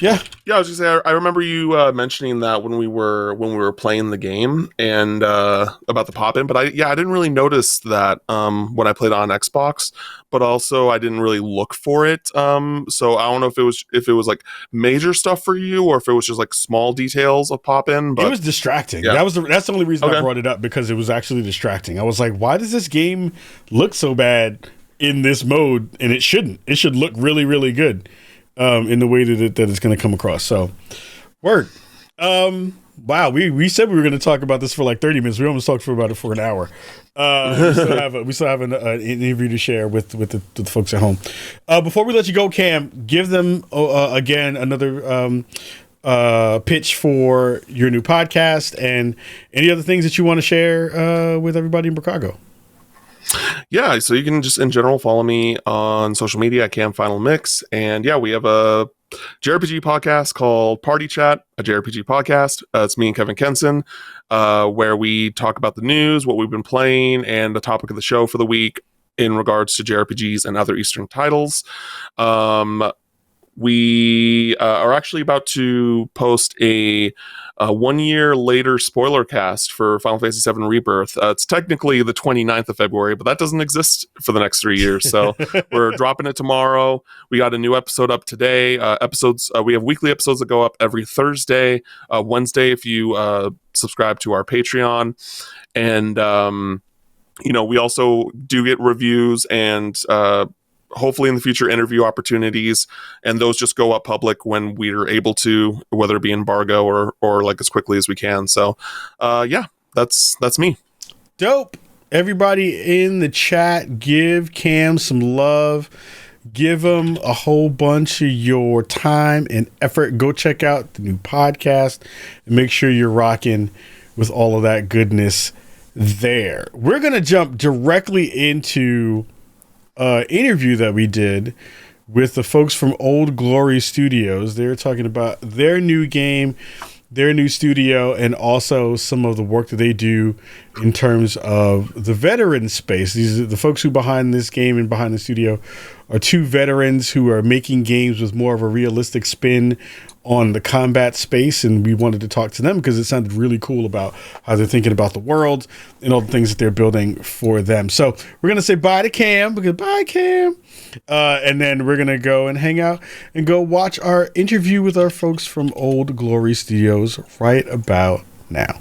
Yeah, I was just saying. I remember you mentioning that when we were playing the game and about the pop-in. But I didn't really notice that when I played on Xbox. But also, I didn't really look for it. So I don't know if it was like major stuff for you, or if it was just like small details of pop-in. But it was distracting. Yeah. That's the only reason I brought it up, because it was actually distracting. I was like, why does this game look so bad in this mode? And it shouldn't. It should look really, really good. In the way that it's going to come across. So, word. Wow, we said we were going to talk about this for like 30 minutes. We almost talked about it for an hour. We still have an interview to share with the folks at home. Before we let you go, Cam, give them again another pitch for your new podcast and any other things that you want to share with everybody in Chicago. Yeah, so you can just in general follow me on social media at Cam Final Mix, and yeah, we have a JRPG podcast called Party Chat, a JRPG podcast. It's me and Kevin Kenson, where we talk about the news, what we've been playing, and the topic of the show for the week in regards to JRPGs and other Eastern titles. We are actually about to post a 1 year later spoiler cast for Final Fantasy VII Rebirth. It's technically the 29th of February, but that doesn't exist for the next 3 years. So we're dropping it tomorrow. We got a new episode up today. We have weekly episodes that go up every Thursday, Wednesday if you subscribe to our Patreon. And, we also do get reviews and hopefully in the future interview opportunities, and those just go up public when we're able to, whether it be embargo or like as quickly as we can. So that's me. Dope. Everybody in the chat, give Cam some love. Give him a whole bunch of your time and effort. Go check out the new podcast and make sure you're rocking with all of that goodness there. We're going to jump directly into interview that we did with the folks from Old Glory Studios. They're talking about their new game, their new studio, and also some of the work that they do in terms of the veteran space. These are the folks who behind this game and behind the studio are two veterans who are making games with more of a realistic spin on the combat space, and we wanted to talk to them because it sounded really cool about how they're thinking about the world and all the things that they're building for them. So we're going to say bye to Cam, because bye, Cam. And then we're going to go and hang out and go watch our interview with our folks from Old Glory Studios right about now.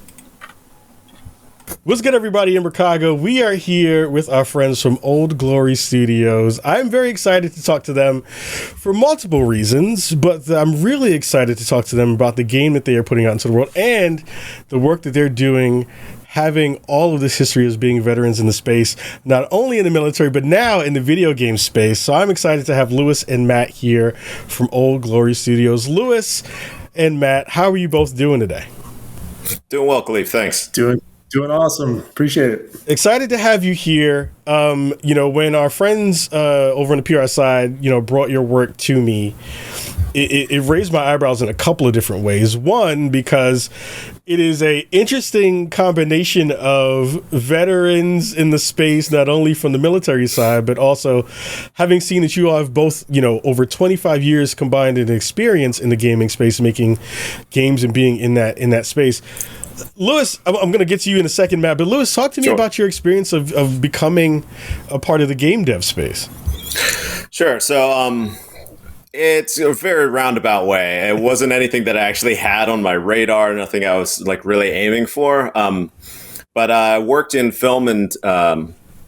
What's good, everybody in Chicago? We are here with our friends from Old Glory Studios. I'm very excited to talk to them for multiple reasons, but I'm really excited to talk to them about the game that they are putting out into the world and the work that they're doing, having all of this history as being veterans in the space, not only in the military, but now in the video game space. So I'm excited to have Lewis and Matt here from Old Glory Studios. Lewis and Matt, how are you both doing today? Doing well, Khalif. Thanks. Doing awesome. Appreciate it. Excited to have you here. When our friends over on the PR side, brought your work to me, it raised my eyebrows in a couple of different ways. One, because it is a interesting combination of veterans in the space, not only from the military side, but also having seen that you all have both, over 25 years combined in experience in the gaming space, making games and being in that space. Lewis, I'm going to get to you in a second, Matt, but Lewis, talk to me about your experience of becoming a part of the game dev space. Sure. So it's a very roundabout way. It wasn't anything that I actually had on my radar, nothing I was really aiming for. But I worked in film and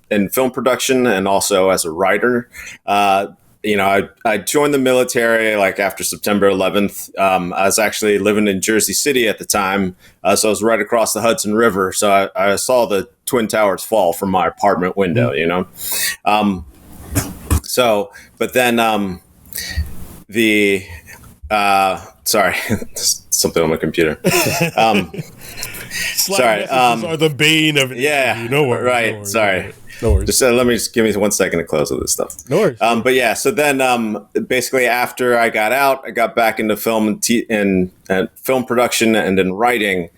in film production and also as a writer. I joined the military after September 11th. I was actually living in Jersey City at the time, so I was right across the Hudson River. So I saw the Twin Towers fall from my apartment window, but then sorry, something on my computer. Sorry, are the bane of it. Yeah, no worries, right. No worries, Sorry. No worries. Just give me 1 second to close all this stuff. No worries. But yeah, so then basically after I got out, I got back into film and film production and in writing.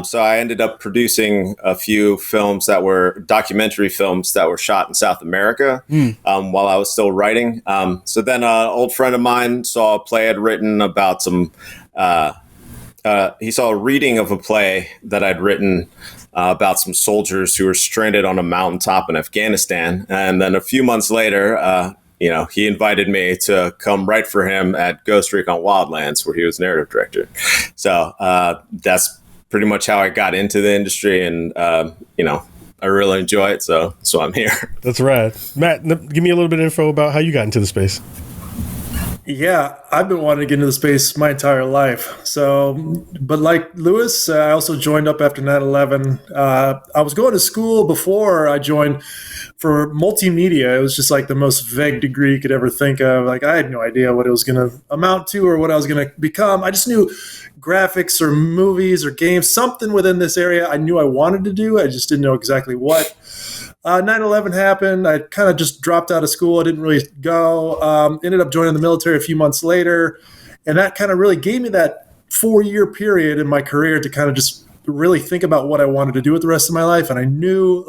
So I ended up producing a few films that were documentary films that were shot in South America while I was still writing. So then an old friend of mine saw a play I'd written about some. He saw a reading of a play that I'd written about some soldiers who were stranded on a mountaintop in Afghanistan. And then a few months later, he invited me to come write for him at Ghost Recon Wildlands, where he was narrative director. So that's pretty much how I got into the industry. And, I really enjoy it. So I'm here. That's rad. Matt, give me a little bit of info about how you got into the space. Yeah, I've been wanting to get into the space my entire life. So, but like Lewis, I also joined up after 9/11. I was going to school before I joined for multimedia. It was just the most vague degree you could ever think of. I had no idea what it was going to amount to or what I was going to become. I just knew graphics or movies or games, something within this area I knew I wanted to do. I just didn't know exactly what. 9/11 happened. I kind of just dropped out of school. I didn't really go. Ended up joining the military a few months later. And that kind of really gave me that 4-year period in my career to kind of just really think about what I wanted to do with the rest of my life. And I knew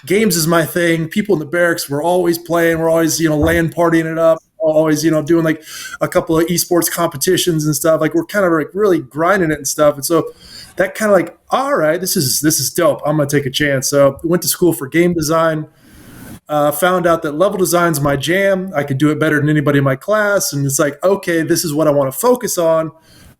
games is my thing. People in the barracks were always playing. We're always, LAN partying it up. Always, doing a couple of esports competitions and stuff. We're kind of really grinding it and stuff. And so that kind of all right, this is dope. I'm going to take a chance. So went to school for game design, found out that level design's my jam. I could do it better than anybody in my class. And it's okay, this is what I want to focus on.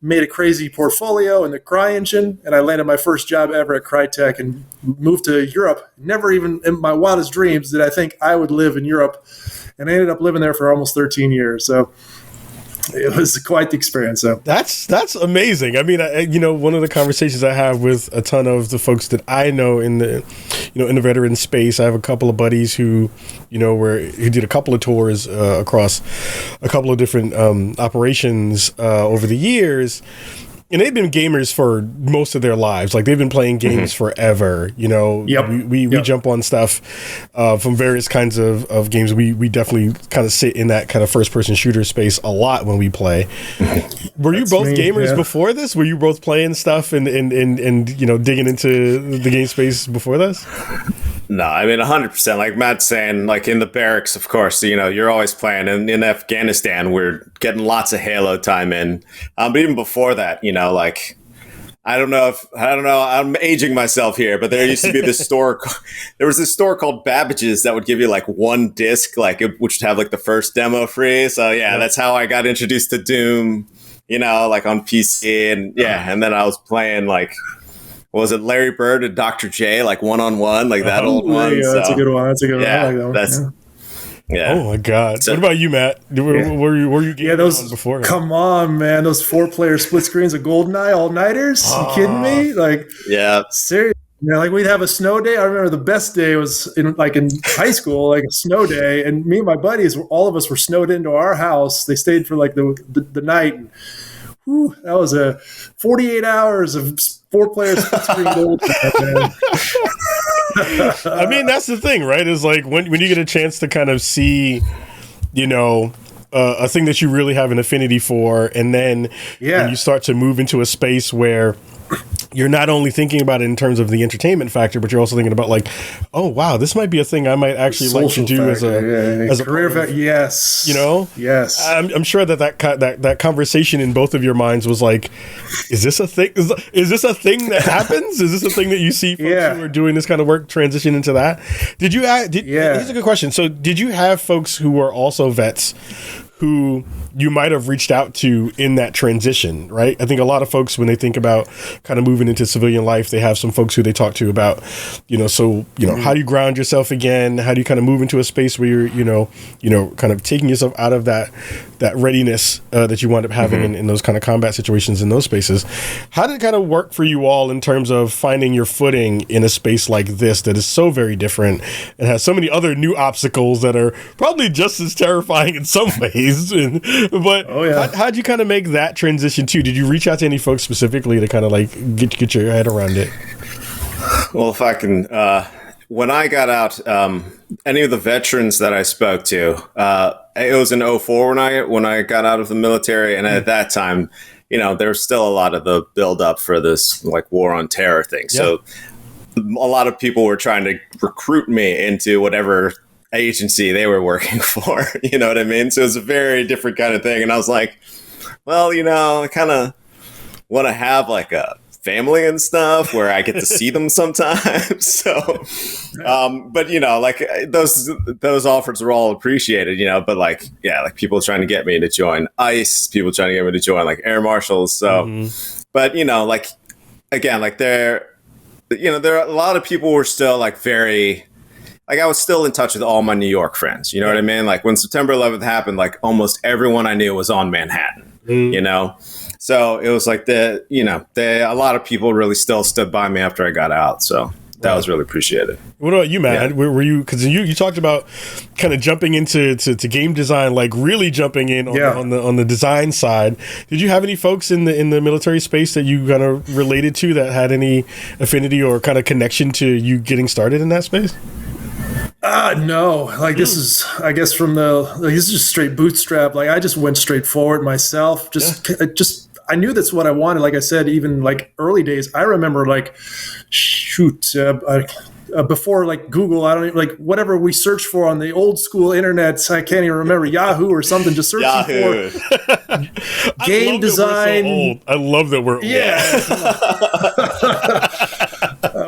Made a crazy portfolio in the CryEngine, and I landed my first job ever at Crytek and moved to Europe. Never even in my wildest dreams did I think I would live in Europe. And I ended up living there for almost 13 years. So it was quite the experience. So that's amazing. I mean, one of the conversations I have with a ton of the folks that I know in the veteran space, I have a couple of buddies who did a couple of tours across a couple of different operations over the years. And they've been gamers for most of their lives. They've been playing games forever. Yep. We jump on stuff from various kinds of games. We definitely kind of sit in that kind of first person shooter space a lot when we play. Were you both gamers before this? Were you both playing stuff and digging into the game space before this? No, I mean 100%. Like Matt's saying, like in the barracks, of course, you're always playing. And in Afghanistan, we're getting lots of Halo time in. But even before that, like I don't know. I'm aging myself here, but there used to be this store. There was this store called Babbage's that would give you like one disc, which would have like the first demo free. So yeah, that's how I got introduced to Doom. Like on PC, and then I was playing like. Was it Larry Bird and Dr. J, like 1-on-1, like that old one? Yeah, that's a good one. That's a good one. I like that one. Yeah. Oh my God! So, what about you, Matt? Were you getting those before? Come on, man! Those 4-player split screens of GoldenEye all nighters. You kidding me? Like, yeah, seriously. Like we'd have a snow day. I remember the best day was in high school, like a snow day, and me and my buddies, all of us were snowed into our house. They stayed for like the night. And, whew, that was 48 hours of 4-player split screen gold. I mean, that's the thing, right? Is like when you get a chance to kind of see, a thing that you really have an affinity for, and then when you start to move into a space where you're not only thinking about it in terms of the entertainment factor, but you're also thinking about like, oh wow, this might be a thing I might actually like to do as a career factor. Yes, yes. I'm sure that conversation in both of your minds was like, is this a thing? Is this a thing that happens? Is this a thing that you see folks who are doing this kind of work transition into that? Here's a good question. So did you have folks who were also vets who you might have reached out to in that transition, right? I think a lot of folks, when they think about kind of moving into civilian life, they have some folks who they talk to about, how do you ground yourself again? How do you kind of move into a space where you're, kind of taking yourself out of that readiness that you wind up having in those kind of combat situations in those spaces. How did it kind of work for you all in terms of finding your footing in a space like this that is so very different and has so many other new obstacles that are probably just as terrifying in some ways? How'd you kind of make that transition too? Did you reach out to any folks specifically to kind of like get your head around it? Well, if I can, when I got out, any of the veterans that I spoke to, it was in 2004 when I got out of the military, and at that time, there was still a lot of the build up for this like war on terror thing. Yeah. So a lot of people were trying to recruit me into whatever agency they were working for, you know what I mean? So it was a very different kind of thing. And I was like, well, I kind of want to have like a family and stuff where I get to see them sometimes. So, but like those offers were all appreciated, but like people trying to get me to join ICE, people trying to get me to join like air marshals. So, but like, again, like there are a lot of people were still like very, like I was still in touch with all my New York friends, you know what I mean? Like when September 11th happened, like almost everyone I knew was on Manhattan, So it was like a lot of people really still stood by me after I got out. So that was really appreciated. What about you, Matt? Yeah. Were you, because you talked about kind of jumping into game design, like really jumping in on the design side. Did you have any folks in the military space that you kind of related to that had any affinity or kind of connection to you getting started in that space? No, like this is, I guess this is just straight bootstrap. Like I just went straight forward myself. I knew that's what I wanted. Like I said, even like early days, I remember like, before like Google, I don't even, like whatever we searched for on the old school internet, I can't even remember, Yahoo or something, just searching for game design. I love that we're old. Yeah.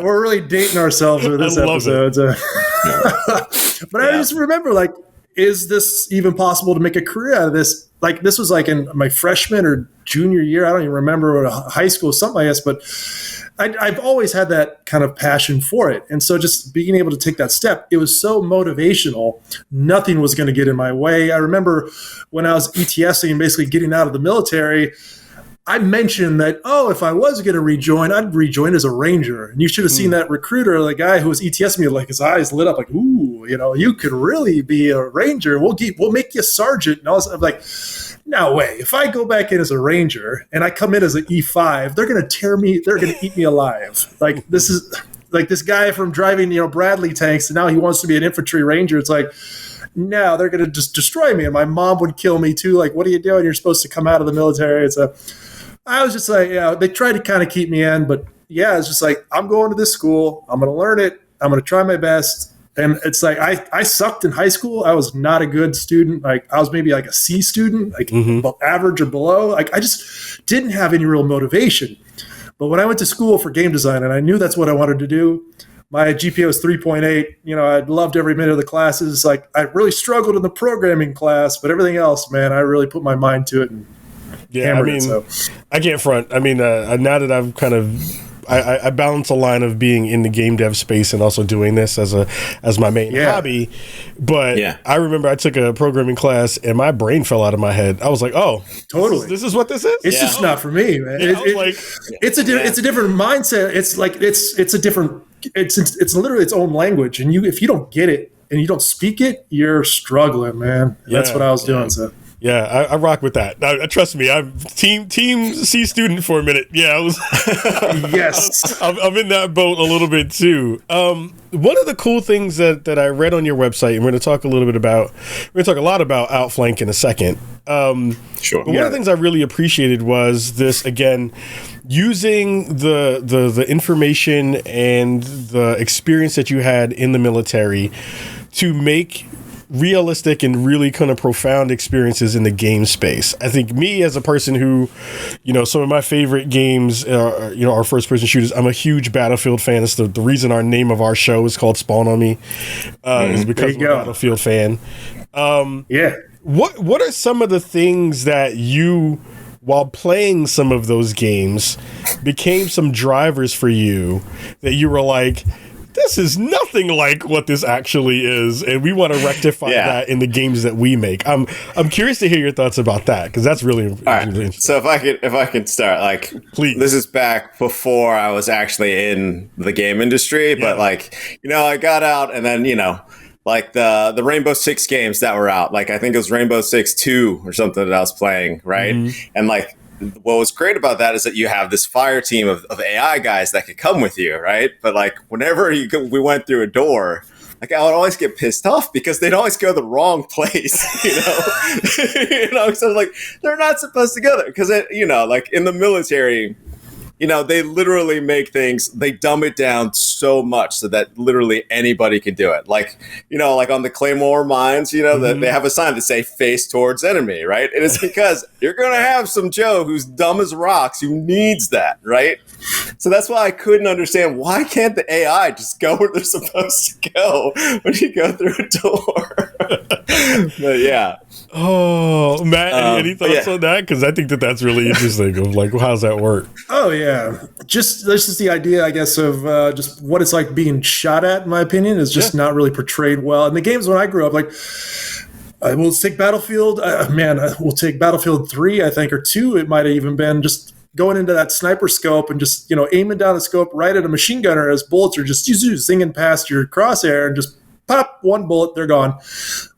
We're really dating ourselves with this episode. But I just remember, like, is this even possible to make a career out of this? Like, this was like in my freshman or junior year. I don't even remember high school, something like this. But I've always had that kind of passion for it. And so just being able to take that step, it was so motivational. Nothing was going to get in my way. I remember when I was ETSing and basically getting out of the military, I mentioned that, if I was going to rejoin, I'd rejoin as a Ranger. And you should have seen that recruiter, the guy who was ETSing me, like his eyes lit up like, ooh, you could really be a Ranger. We'll make you sergeant. And I'm like, no way. If I go back in as a Ranger and I come in as an E5, they're going to tear me. They're going to eat me alive. Like this is like this guy from driving, Bradley tanks. And now he wants to be an infantry Ranger. It's like, no, they're going to just destroy me. And my mom would kill me too. Like, what are you doing? You're supposed to come out of the military. I was just like, they tried to kind of keep me in, but it's just like, I'm going to this school. I'm going to learn it. I'm going to try my best. And it's like, I sucked in high school. I was not a good student. Like, I was maybe like a C student, like average or below. Like, I just didn't have any real motivation. But when I went to school for game design and I knew that's what I wanted to do, my GPA was 3.8. You know, I loved every minute of the classes. Like, I really struggled in the programming class, but everything else, man, I really put my mind to it and hammered it. So I can't front. I mean, now that I've kind of I balance a line of being in the game dev space and also doing this as my main hobby. But I remember I took a programming class and my brain fell out of my head. I was like, oh, totally. This is what this is? It's just not for me, man. It's a different mindset. It's like it's a different. It's literally its own language, and if you don't get it and you don't speak it, you're struggling, man. And that's what I was doing. So. Yeah, I rock with that. Trust me, I'm team C student for a minute. Yeah, I was. Yes, I'm in that boat a little bit too. One of the cool things that I read on your website, and we're going to talk a lot about Outflank in a second. Sure. But one of the things I really appreciated was this, again, using the information and the experience that you had in the military to make realistic and really kind of profound experiences in the game space. I think me as a person who, some of my favorite games are first person shooters. I'm a huge Battlefield fan. It's the reason our name of our show is called Spawn on Me, is because I'm a Battlefield fan. What are some of the things that you, while playing some of those games, became some drivers for you that you were like, this is nothing like what this actually is, and we want to rectify that in the games that we make. I'm curious to hear your thoughts about that, because that's really interesting. So if I can start, like, please. This is back before I was actually in the game industry, but I got out, and then like the Rainbow Six games that were out, like I think it was Rainbow Six 2 or something that I was playing, right? And like, what was great about that is that you have this fire team of AI guys that could come with you, right? But like, whenever we went through a door, like I would always get pissed off because they'd always go the wrong place, So like, they're not supposed to go there because like in the military, they literally make things, they dumb it down so much so that literally anybody can do it. Like, like on the Claymore mines, that they have a sign that say face towards enemy, right? And it's because you're going to have some Joe who's dumb as rocks who needs that, right? So that's why I couldn't understand, why can't the AI just go where they're supposed to go when you go through a door? But yeah. Oh, Matt, any thoughts on that? Because I think that's really interesting. Of like, how's that work? Oh yeah, this is the idea, I guess, of just what it's like being shot at. In my opinion, is just not really portrayed well in the games when I grew up. Like, we'll take Battlefield. We'll take Battlefield 3, I think, or 2. It might have even been just going into that sniper scope and just aiming down the scope right at a machine gunner as bullets are just zinging past your crosshair and just pop one bullet, they're gone.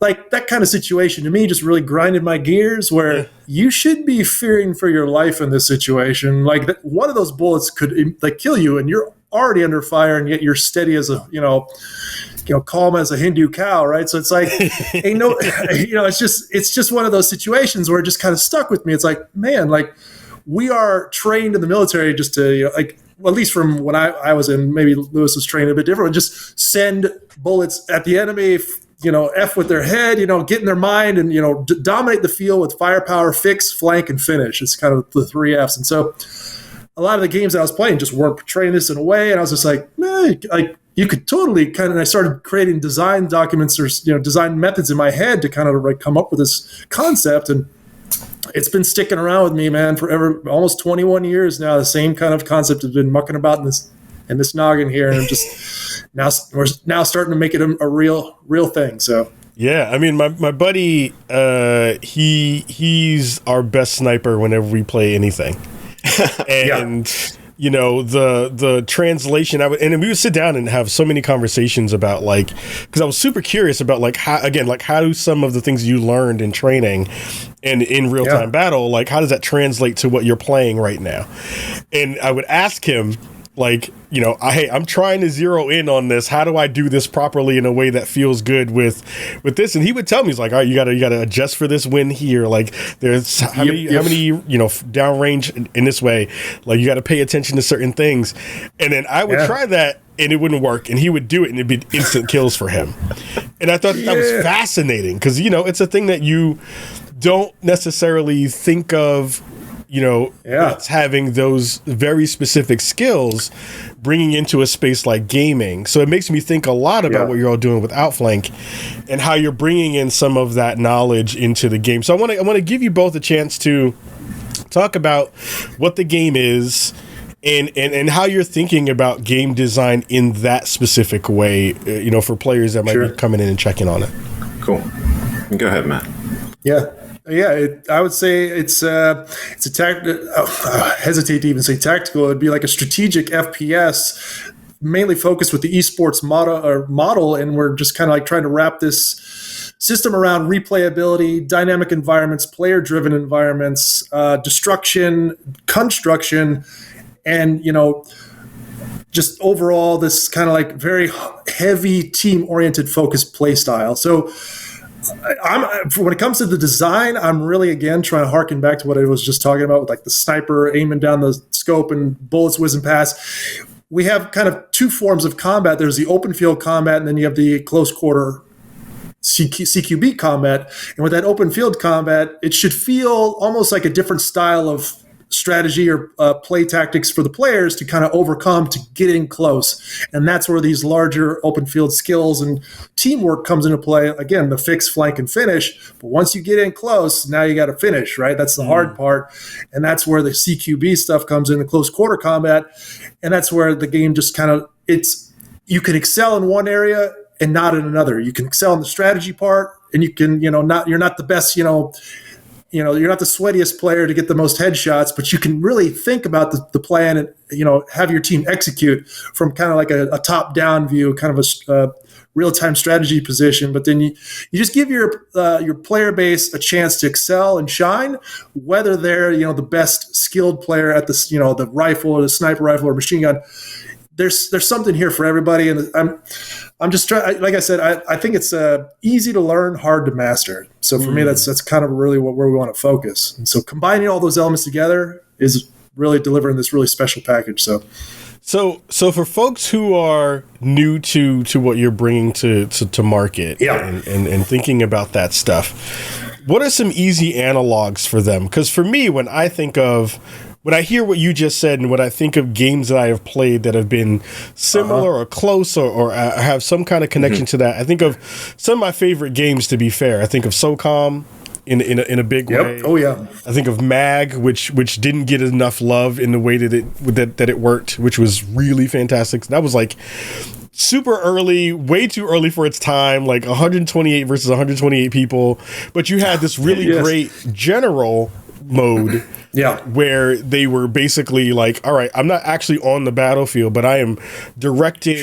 Like, that kind of situation to me just really grinded my gears, where you should be fearing for your life in this situation. Like, one of those bullets could kill you, and you're already under fire, and yet you're steady as a calm as a Hindu cow, right? So it's like, it's just one of those situations where it just kind of stuck with me. It's like, man, like, we are trained in the military just to at least from when I was in, maybe Lewis was trained a bit different, just send bullets at the enemy, F with their head, get in their mind and, dominate the field with firepower, fix, flank, and finish. It's kind of the 3 Fs. And so a lot of the games I was playing just weren't portraying this in a way. And I was just like, man, like, you could totally and I started creating design documents or, design methods in my head to kind of come up with this concept. And it's been sticking around with me, man, forever. Almost 21 years now. The same kind of concept has been mucking about in this noggin here, and just we're now starting to make it a real thing. So yeah, I mean, my buddy, he's our best sniper whenever we play anything, and. The translation, and we would sit down and have so many conversations about, because I was super curious about how do some of the things you learned in training and in real time battle, how does that translate to what you're playing right now? And I would ask him, hey, I'm trying to zero in on this. How do I do this properly in a way that feels good with this? And he would tell me, he's like, all right, you gotta adjust for this win here. Like, there's how many downrange in this way. Like, you got to pay attention to certain things. And then I would try that and it wouldn't work, and he would do it, and it'd be instant kills for him. And I thought that was fascinating because, it's a thing that you don't necessarily think of, as having those very specific skills bringing into a space like gaming. So it makes me think a lot about what you're all doing with Outflank and how you're bringing in some of that knowledge into the game. So I want to give you both a chance to talk about what the game is and how you're thinking about game design in that specific way, for players that might be coming in and checking on it. Cool. Go ahead, Matt. I would say it's a I hesitate to even say tactical. It'd be like a strategic FPS, mainly focused with the esports model, and we're just kind of like trying to wrap this system around replayability, dynamic environments, player-driven environments, destruction, construction, and just overall this kind of like very heavy team-oriented focused play style. So when it comes to the design, I'm really, again, trying to harken back to what I was just talking about with like the sniper aiming down the scope and bullets whizzing past. We have kind of two forms of combat. There's the open field combat, and then you have the close quarter CQB combat. And with that open field combat, it should feel almost like a different style of strategy or play tactics for the players to kind of overcome to get in close. And that's where these larger open field skills and teamwork comes into play. Again, the fix, flank, and finish. But once you get in close, now you got to finish, right? That's the hard part. And that's where the CQB stuff comes in, the close quarter combat. And that's where the game just kind of, you can excel in one area and not in another. You can excel in the strategy part, and you can, you're not the best, you're not the sweatiest player to get the most headshots, but you can really think about the plan and, have your team execute from kind of like a top-down view, kind of a real-time strategy position. But then you just give your player base a chance to excel and shine, whether they're, the best skilled player at the rifle or the sniper rifle or machine gun. There's something here for everybody, and I'm just trying. Like I said, I think it's easy to learn, hard to master. So for me, that's kind of really where we want to focus. And so combining all those elements together is really delivering this really special package. So for folks who are new to what you're bringing to market, and thinking about that stuff, what are some easy analogs for them? Because for me, when I hear what you just said and when I think of games that I have played that have been similar or close or have some kind of connection to that, I think of some of my favorite games, to be fair. I think of SOCOM in a big way. Oh, yeah. I think of MAG, which didn't get enough love in the way that it worked, which was really fantastic. That was like super early, way too early for its time, like 128 versus 128 people. But you had this really great general mode where they were basically like, all right, I'm not actually on the battlefield, but I am directing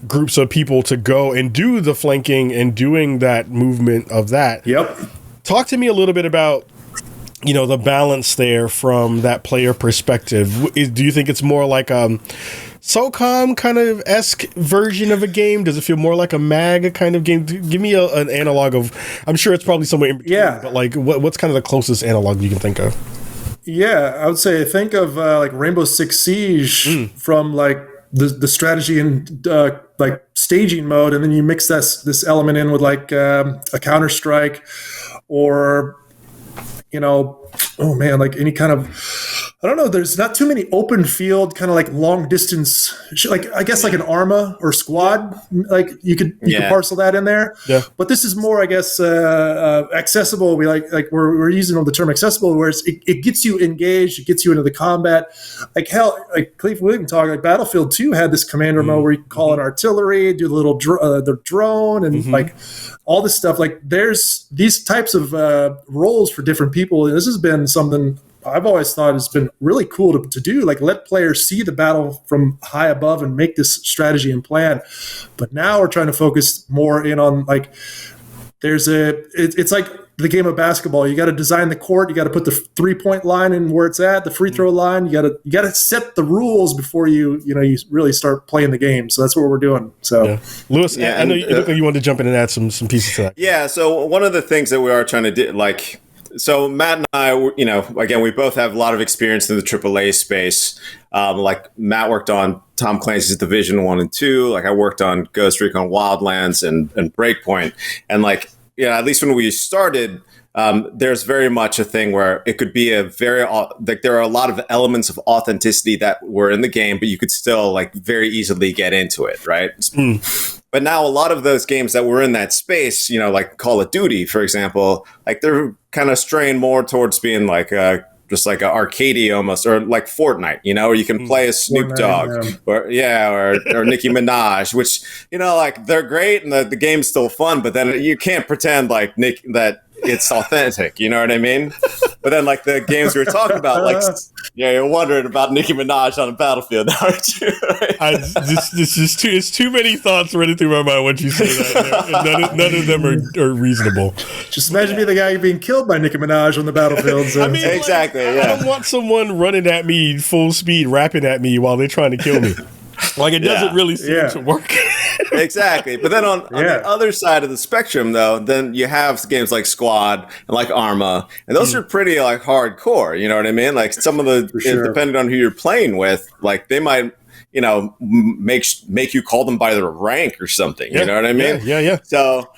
groups of people to go and do the flanking and doing that movement of that. Talk to me a little bit about, the balance there from that player perspective. Do you think it's more like SOCOM kind of esque version of a game? Does it feel more like a MAG kind of game? Give me an analog of, I'm sure it's probably somewhere in between, but like what's kind of the closest analog you can think of? Yeah, I would say think of like Rainbow Six Siege from like the strategy and like staging mode, and then you mix this element in with like a Counter-Strike or like any kind of, I don't know, there's not too many open field kind of like long distance, like I guess like an Arma or Squad, like you could parcel that in there. But this is more, I guess, accessible. We like we're using the term accessible, where it gets you engaged, it gets you into the combat. Like hell, like Cleve William talk, like Battlefield 2 had this commander mode where you can call in artillery, do the little the drone, and like all this stuff. Like there's these types of roles for different people. This has been something I've always thought has been really cool to do, like let players see the battle from high above and make this strategy and plan. But now we're trying to focus more in on like it's like the game of basketball. You got to design the court, you got to put the 3-point line in where it's at, the free throw line. You got to set the rules before you really start playing the game. So that's what we're doing. So Lewis, I know you wanted to jump in and add some pieces to that. Yeah. So one of the things that we are trying to do, like So Matt and I, again, we both have a lot of experience in the AAA space. Like Matt worked on Tom Clancy's Division 1 and 2. Like I worked on Ghost Recon Wildlands and Breakpoint. And like, at least when we started, there's very much a thing where it could be there are a lot of elements of authenticity that were in the game, but you could still like very easily get into it, right? But now a lot of those games that were in that space, like Call of Duty, for example, like they're kind of straying more towards being like just like an arcadey almost, or like Fortnite, or you can play as Snoop Dogg, or Nicki Minaj, which like they're great and the game's still fun, but then you can't pretend like that it's authentic, you know what I mean? But then like the games we were talking about, like you're wondering about Nicki Minaj on a battlefield, aren't you? It's too many thoughts running through my mind when you say that. None of them are reasonable. Just imagine being the guy being killed by Nicki Minaj on the battlefield. So. I mean, exactly. I don't want someone running at me full speed, rapping at me while they're trying to kill me. Like it doesn't really seem to work. Exactly. But then on the other side of the spectrum, though, then you have games like Squad and like Arma, and those are pretty like hardcore. You know what I mean? Like some of the, depending on who you're playing with, like they might, make you call them by their rank or something. You know what I mean? Yeah. So,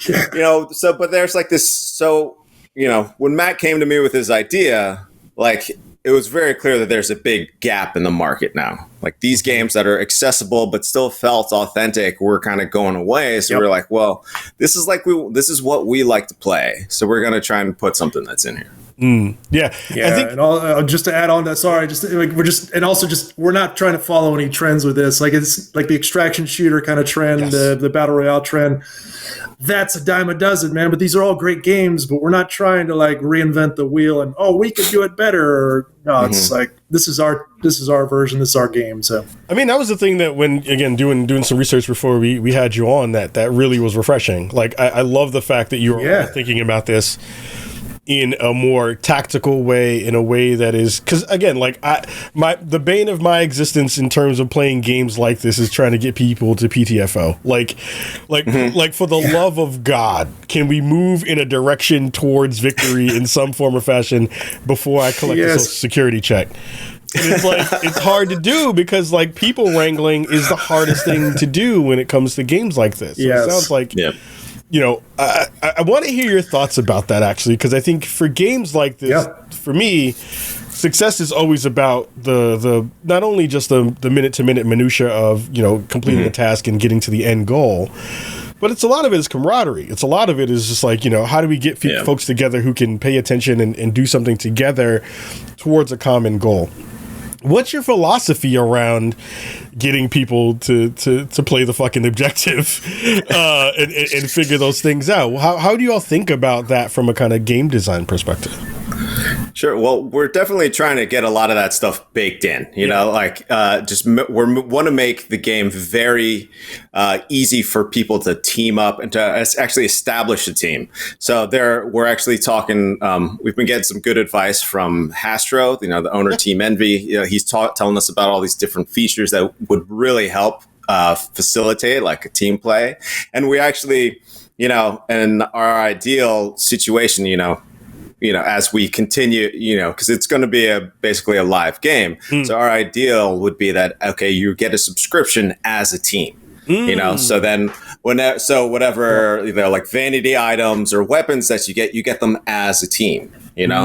but there's like this. So, when Matt came to me with his idea, like it was very clear that there's a big gap in the market now. Like these games that are accessible but still felt authentic were kind of going away. So we're like, well, this is what we like to play. So we're going to try and put something that's in here. Yeah. I think, and just to add on that, sorry, we're not trying to follow any trends with this. Like it's like the extraction shooter kind of trend, the battle royale trend. That's a dime a dozen, man. But these are all great games, but we're not trying to like reinvent the wheel and we could do it better. No, it's like this is our version, this is our game. So I mean, that was the thing that when again doing some research before we had you on, that really was refreshing. Like I love the fact that you were thinking about this in a more tactical way, in a way that is, because again, like the bane of my existence in terms of playing games like this is trying to get people to PTFO. Like for the love of God, can we move in a direction towards victory in some form or fashion before I collect a social security check? And it's like it's hard to do because like people wrangling is the hardest thing to do when it comes to games like this. So it sounds like. I want to hear your thoughts about that, actually, because I think for games like this, for me, success is always about the not only just the minute-to-minute minutia of, completing a task and getting to the end goal, but it's a lot of it is camaraderie. It's a lot of it is just like, how do we get folks together who can pay attention and do something together towards a common goal? What's your philosophy around getting people to play the fucking objective and figure those things out? How do you all think about that from a kind of game design perspective? Sure. Well, we're definitely trying to get a lot of that stuff baked in, we want to make the game very easy for people to team up and to actually establish a team. So we're actually talking, we've been getting some good advice from Hastro, the owner of Team Envy. He's telling us about all these different features that would really help facilitate like a team play. And we actually, in our ideal situation, as we continue, because it's going to be basically a live game. So our ideal would be that, okay, you get a subscription as a team, so then whatever, like vanity items or weapons that you get them as a team,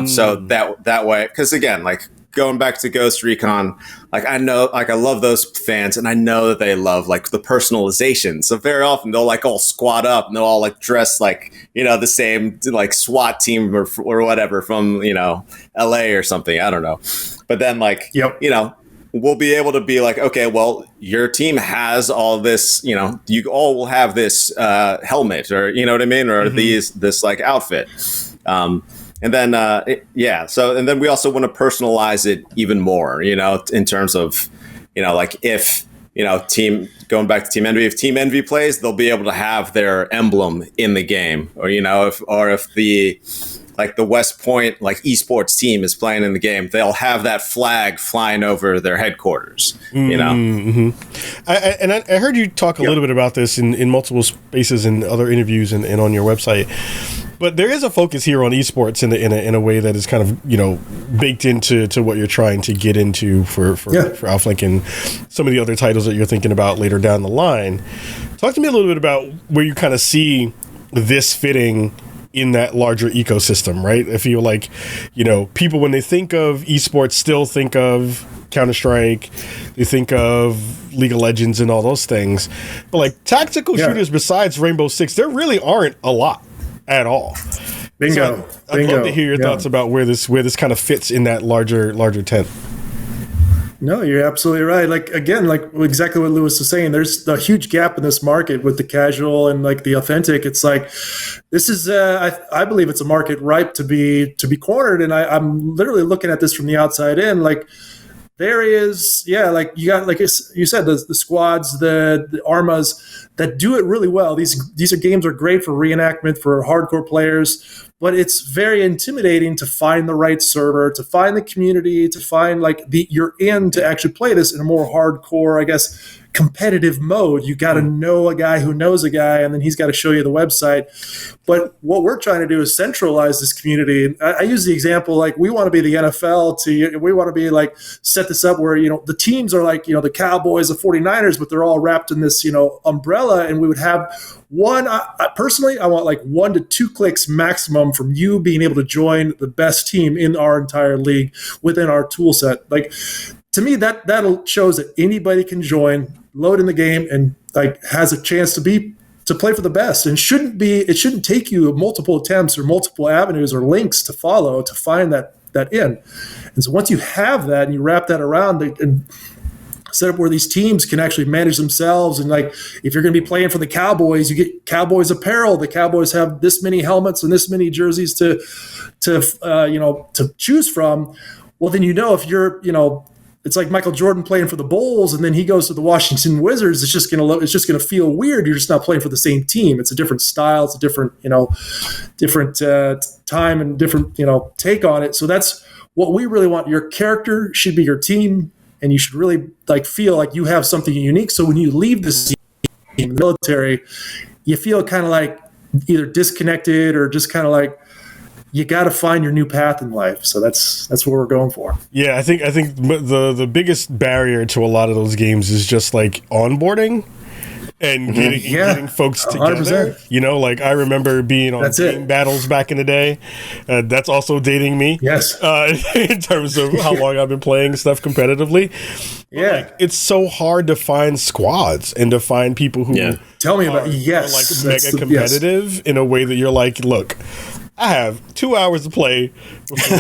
so that way, because again, like going back to Ghost Recon, like I know, like I love those fans, and I know that they love like the personalization. So very often they'll like all squat up and they'll all like dress like the same like SWAT team or whatever from LA or something. I don't know, but then like we'll be able to be like, okay, well, your team has all this, you all will have this helmet or what I mean, or this like outfit. And then, and then we also want to personalize it even more, in terms of, like if, going back to Team Envy, if Team Envy plays, they'll be able to have their emblem in the game, or, if the like the West Point like esports team is playing in the game, they'll have that flag flying over their headquarters. You know, I heard you talk a little bit about this in multiple spaces and other interviews and on your website. But there is a focus here on esports in a way that is kind of, you know, baked into what you're trying to get into for Outflank and some of the other titles that you're thinking about later down the line. Talk to me a little bit about where you kind of see this fitting in that larger ecosystem, right? I feel like, you know, people when they think of esports still think of Counter-Strike, they think of League of Legends and all those things. But like tactical shooters besides Rainbow Six, there really aren't a lot at all. Bingo. So I'd love to hear your thoughts about where this kind of fits in that larger tent. No, you're absolutely right. Like again, like exactly what Lewis was saying. There's a huge gap in this market with the casual and like the authentic. It's like this is I believe it's a market ripe to be cornered. And I'm literally looking at this from the outside in. Like there is, like you got, like you said, the squads, the Armas that do it really well. These are games are great for reenactment for hardcore players, but it's very intimidating to find the right server, to find the community, to find like you're in to actually play this in a more hardcore, I guess, competitive mode. You got to know a guy who knows a guy, and then he's got to show you the website. But what we're trying to do is centralize this community. I use the example, like we want to be the NFL we want to be like, set this up where, you know, the teams are like, you know, the Cowboys, the 49ers, but they're all wrapped in this, you know, umbrella. And we would have personally, I want like 1 to 2 clicks maximum from you being able to join the best team in our entire league within our tool set. Like, to me, that shows that anybody can join, load in the game, and like has a chance to play for the best. And it shouldn't take you multiple attempts or multiple avenues or links to follow to find that in. And so once you have that and you wrap that around and set up where these teams can actually manage themselves, and like if you're going to be playing for the Cowboys, you get Cowboys apparel. The Cowboys have this many helmets and this many jerseys to choose from. Well, then if you're it's like Michael Jordan playing for the Bulls, and then he goes to the Washington Wizards. It's just gonna feel weird. You're just not playing for the same team. It's a different style. It's a different time and different take on it. So that's what we really want. Your character should be your team, and you should really like feel like you have something unique. So when you leave this team, the military, you feel kind of like either disconnected or just kind of like, you got to find your new path in life. So that's what we're going for. Yeah, I think the biggest barrier to a lot of those games is just like onboarding and getting folks together. 100%. You know, like I remember being on game battles back in the day. That's also dating me. Yes. In terms of how long I've been playing stuff competitively. But like, it's so hard to find squads and to find people who tell me about are like mega competitive in a way that you're like, look, I have 2 hours to play before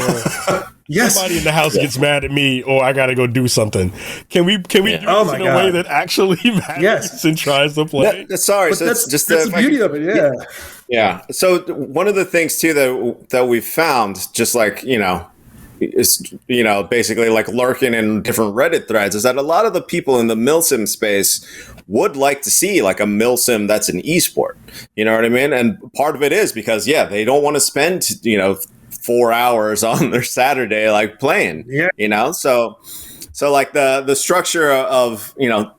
somebody in the house gets mad at me or I got to go do something. Can we do this in a way that actually matters and tries to play? That's the beauty of it. Yeah. So one of the things too that we've found, just like, is, basically like lurking in different Reddit threads, is that a lot of the people in the milsim space would like to see like a milsim that's an esport. You know what I mean? And part of it is because, they don't want to spend, 4 hours on their Saturday, like playing, So like the structure of,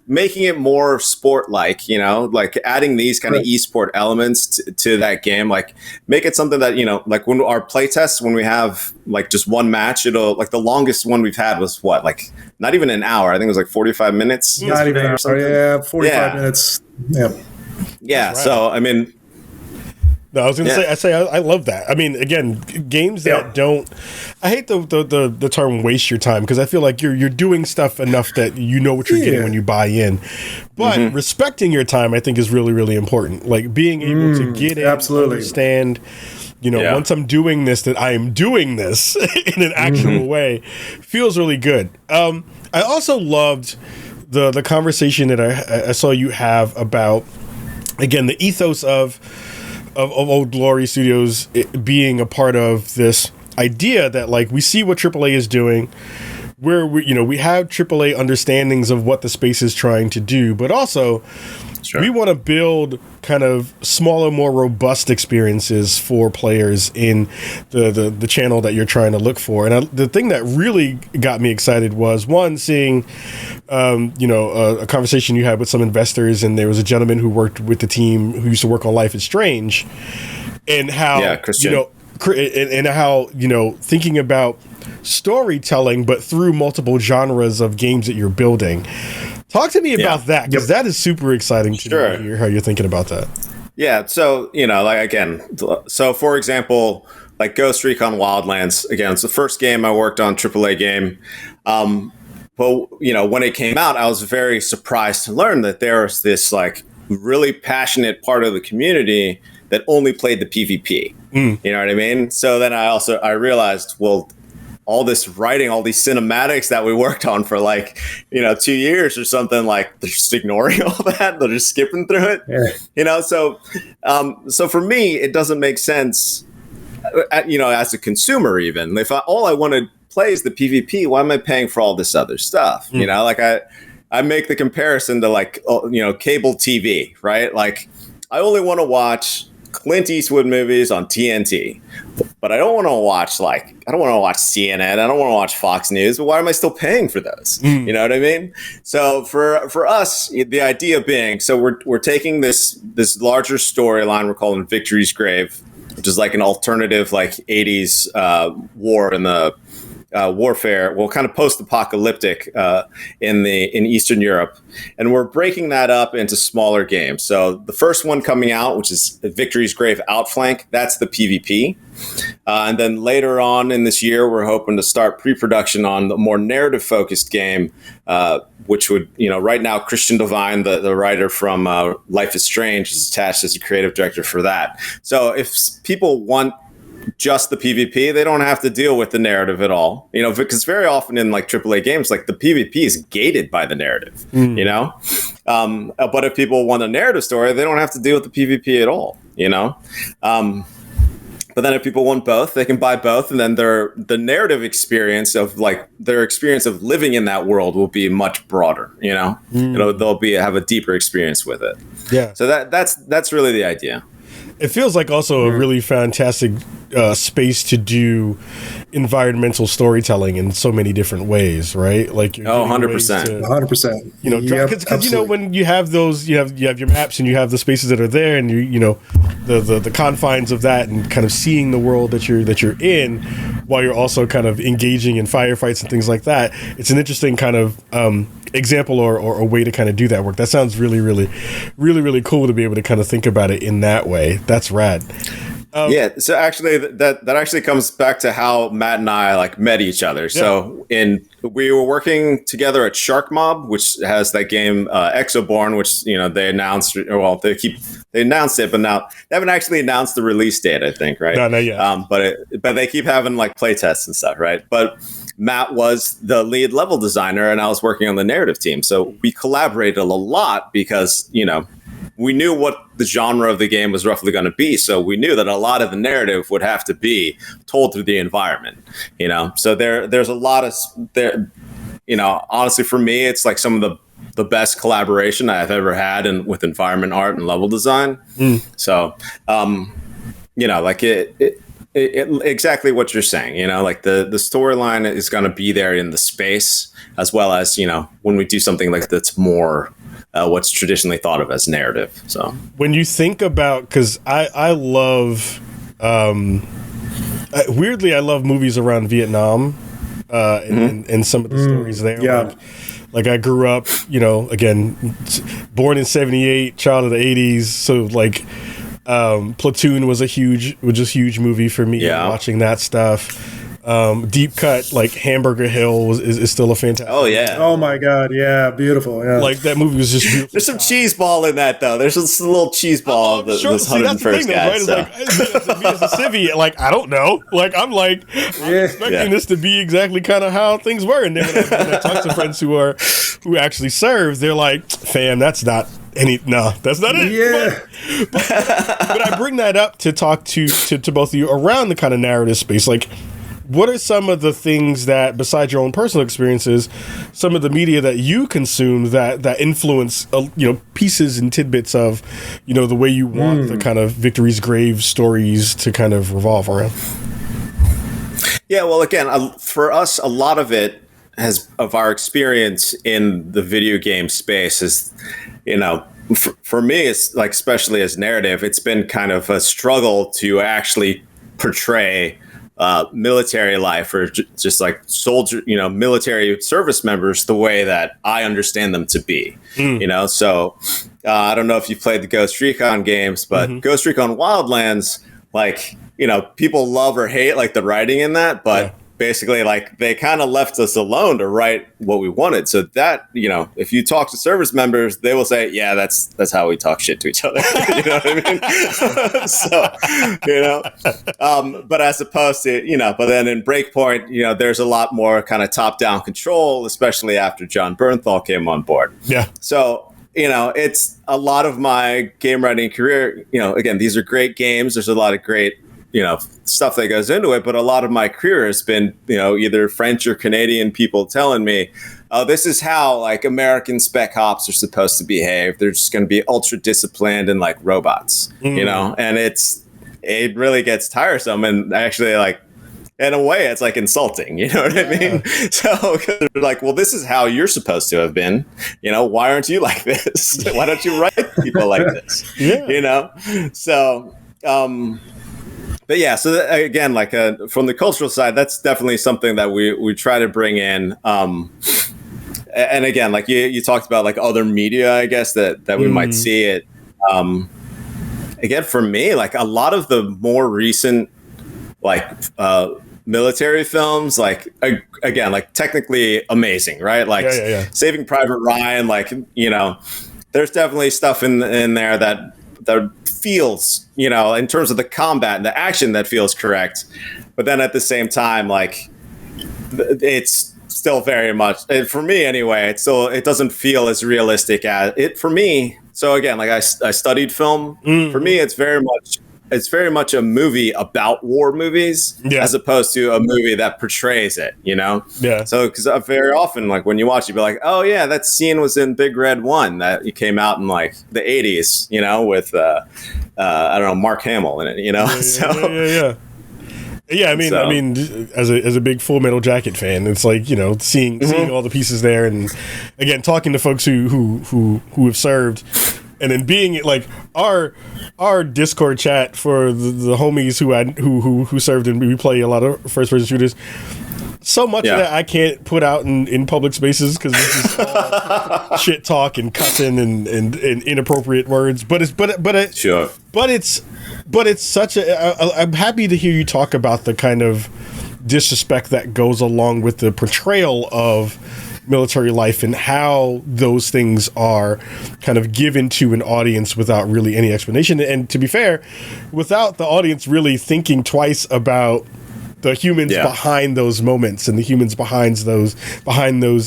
making it more sport-like, like adding these kind of esport elements to that game, like make it something that, like when our play tests, when we have like just one match, it'll like the longest one we've had was what, like not even an hour. I think it was like 45 minutes. Not even an hour. 45 minutes. Yeah. Yeah. Right. So, I mean, no, I was going to say, I love that. I mean, again, games that don't, I hate the term waste your time, because I feel like you're doing stuff enough that you know what you're getting when you buy in. But respecting your time, I think, is really, really important. Like being able to get in, understand, once I'm doing this, that I am doing this in an actual way, feels really good. I also loved the conversation that I saw you have about, again, the ethos of Old Glory Studios being a part of this idea that like we see what AAA is doing, where we have AAA understandings of what the space is trying to do, but also we want to build kind of smaller, more robust experiences for players in the channel that you're trying to look for. And the thing that really got me excited was, one, seeing a conversation you had with some investors, and there was a gentleman who worked with the team who used to work on Life is Strange, and how Christian. and how thinking about storytelling but through multiple genres of games that you're building. Talk to me about that, because that is super exciting to hear how you're thinking about that. Yeah, so so for example, like Ghost Recon Wildlands, again, it's the first game I worked on, AAA game. But when it came out, I was very surprised to learn that there was this like really passionate part of the community that only played the PvP. You know what I mean? So then I realized, well, all this writing, all these cinematics that we worked on for 2 years or something, like they're just ignoring all that. They're just skipping through it. Yeah. So for me, it doesn't make sense, as a consumer, even if all I want to play is the PvP, why am I paying for all this other stuff? I make the comparison to cable TV, right? Like I only want to watch Clint Eastwood movies on TNT, but I don't want to watch CNN. I don't want to watch Fox News. But why am I still paying for those? You know what I mean? So for us, the idea being, so we're taking this larger storyline we're calling Victory's Grave, which is like an alternative 80s war in the warfare, kind of post-apocalyptic in Eastern Europe, and we're breaking that up into smaller games. So the first one coming out, which is Victory's Grave Outflank, that's the PvP, and then later on in this year, we're hoping to start pre-production on the more narrative-focused game, which would, right now Christian Devine, the writer from Life is Strange, is attached as a creative director for that. So if people want just the PvP, they don't have to deal with the narrative at all, because very often in AAA games, the PvP is gated by the narrative, but if people want a narrative story, they don't have to deal with the PvP at all, but then if people want both, they can buy both, and then the narrative experience of their experience of living in that world will be much broader, they'll have a deeper experience with it. Yeah. So that's really the idea. It feels like also a really fantastic space to do environmental storytelling in so many different ways, right? Like, 100%. 100%. Because when you have those, you have your maps and you have the spaces that are there, and the confines of that, and kind of seeing the world that you're in, while you're also kind of engaging in firefights and things like that. It's an interesting kind of example or a way to kind of do that work. That sounds really, really, really, really cool to be able to kind of think about it in that way. That's rad. So actually that actually comes back to how Matt and I met each other. Yeah. So we were working together at Shark Mob, which has that game Exoborn, which they announced. Well, they announced it, but now they haven't actually announced the release date, I think, right? No, not yet. But they keep having play tests and stuff, right? But Matt was the lead level designer, and I was working on the narrative team. So we collaborated a lot because we knew what the genre of the game was roughly going to be. So we knew that a lot of the narrative would have to be told through the environment, So there's a lot of there, honestly, for me, it's some of the best collaboration I've ever had with environment art and level design. So, exactly what you're saying, the storyline is going to be there in the space, as well as, when we do something that's more what's traditionally thought of as narrative. So when you think about, because I love, weirdly, I love movies around Vietnam and some of the stories there. Yeah. Like I grew up, again, born in '78, child of the '80s. So Platoon was a huge movie for me. Yeah. Watching that stuff. Deep Cut, Hamburger Hill is still a fantastic. Oh yeah. Oh my God. Yeah. Beautiful. Yeah. That movie was just beautiful. There's some cheese ball in that though. There's just a little cheese ball. This 101st guy. Right? So. As a civvy, I don't know. I'm expecting this to be exactly kind of how things were. And then when I talk to friends who actually serve, they're like, "Fam, that's not." That's not it. Yeah. But I bring that up to talk to both of you around the kind of narrative space. what are some of the things that, besides your own personal experiences, some of the media that you consume that influence, pieces and tidbits of, the way you want the kind of Victory's Grave stories to kind of revolve around? Yeah, well, again, for us, a lot of it of our experience in the video game space is, for me, it's like, especially as narrative, it's been kind of a struggle to actually portray military life or just like soldier, military service members the way that I understand them to be, So I don't know if you've played the Ghost Recon games, but Ghost Recon Wildlands, like, people love or hate like the writing in that, but basically like they kind of left us alone to write what we wanted. So that, if you talk to service members, they will say, yeah, that's how we talk shit to each other. You know what I mean? But as opposed to, but then in Breakpoint, there's a lot more kind of top-down control, especially after John Bernthal came on board. Yeah. So, it's a lot of my game writing career, again, these are great games. There's a lot of great, stuff that goes into it. But a lot of my career has been, either French or Canadian people telling me, oh, this is how like American spec ops are supposed to behave. They're just going to be ultra disciplined and like robots, and it really gets tiresome. And actually, like, in a way, it's like insulting. You know what I mean? So they're like, well, this is how you're supposed to have been. Why aren't you like this? Why don't you write people like this? So, but yeah, so again, like from the cultural side, that's definitely something that we try to bring in. And again, like you talked about like other media, I guess that we might see it. Again, for me, like a lot of the more recent like military films, like again, like technically amazing, right? Like Saving Private Ryan, like there's definitely stuff in there that feels, in terms of the combat and the action, that feels correct. But then at the same time, like it's still very much, for me anyway, it doesn't feel as realistic as it for me. So again, like I studied film. For me, it's very much a movie about war movies as opposed to a movie that portrays it, Yeah. So, because very often, like when you watch it, you'll be like, oh yeah, that scene was in Big Red 1 that came out in like the 80s, with, I don't know, Mark Hamill in it, Yeah, I mean, as a big Full Metal Jacket fan, it's like seeing all the pieces there, and again talking to folks who have served, and then being like our Discord chat for the homies who served, and we play a lot of first person shooters. So much of that I can't put out in public spaces because this is all shit talk and cussing and inappropriate words. But it's such a. I'm happy to hear you talk about the kind of disrespect that goes along with the portrayal of military life and how those things are kind of given to an audience without really any explanation. And to be fair, without the audience really thinking twice about the humans behind those moments and the humans behind those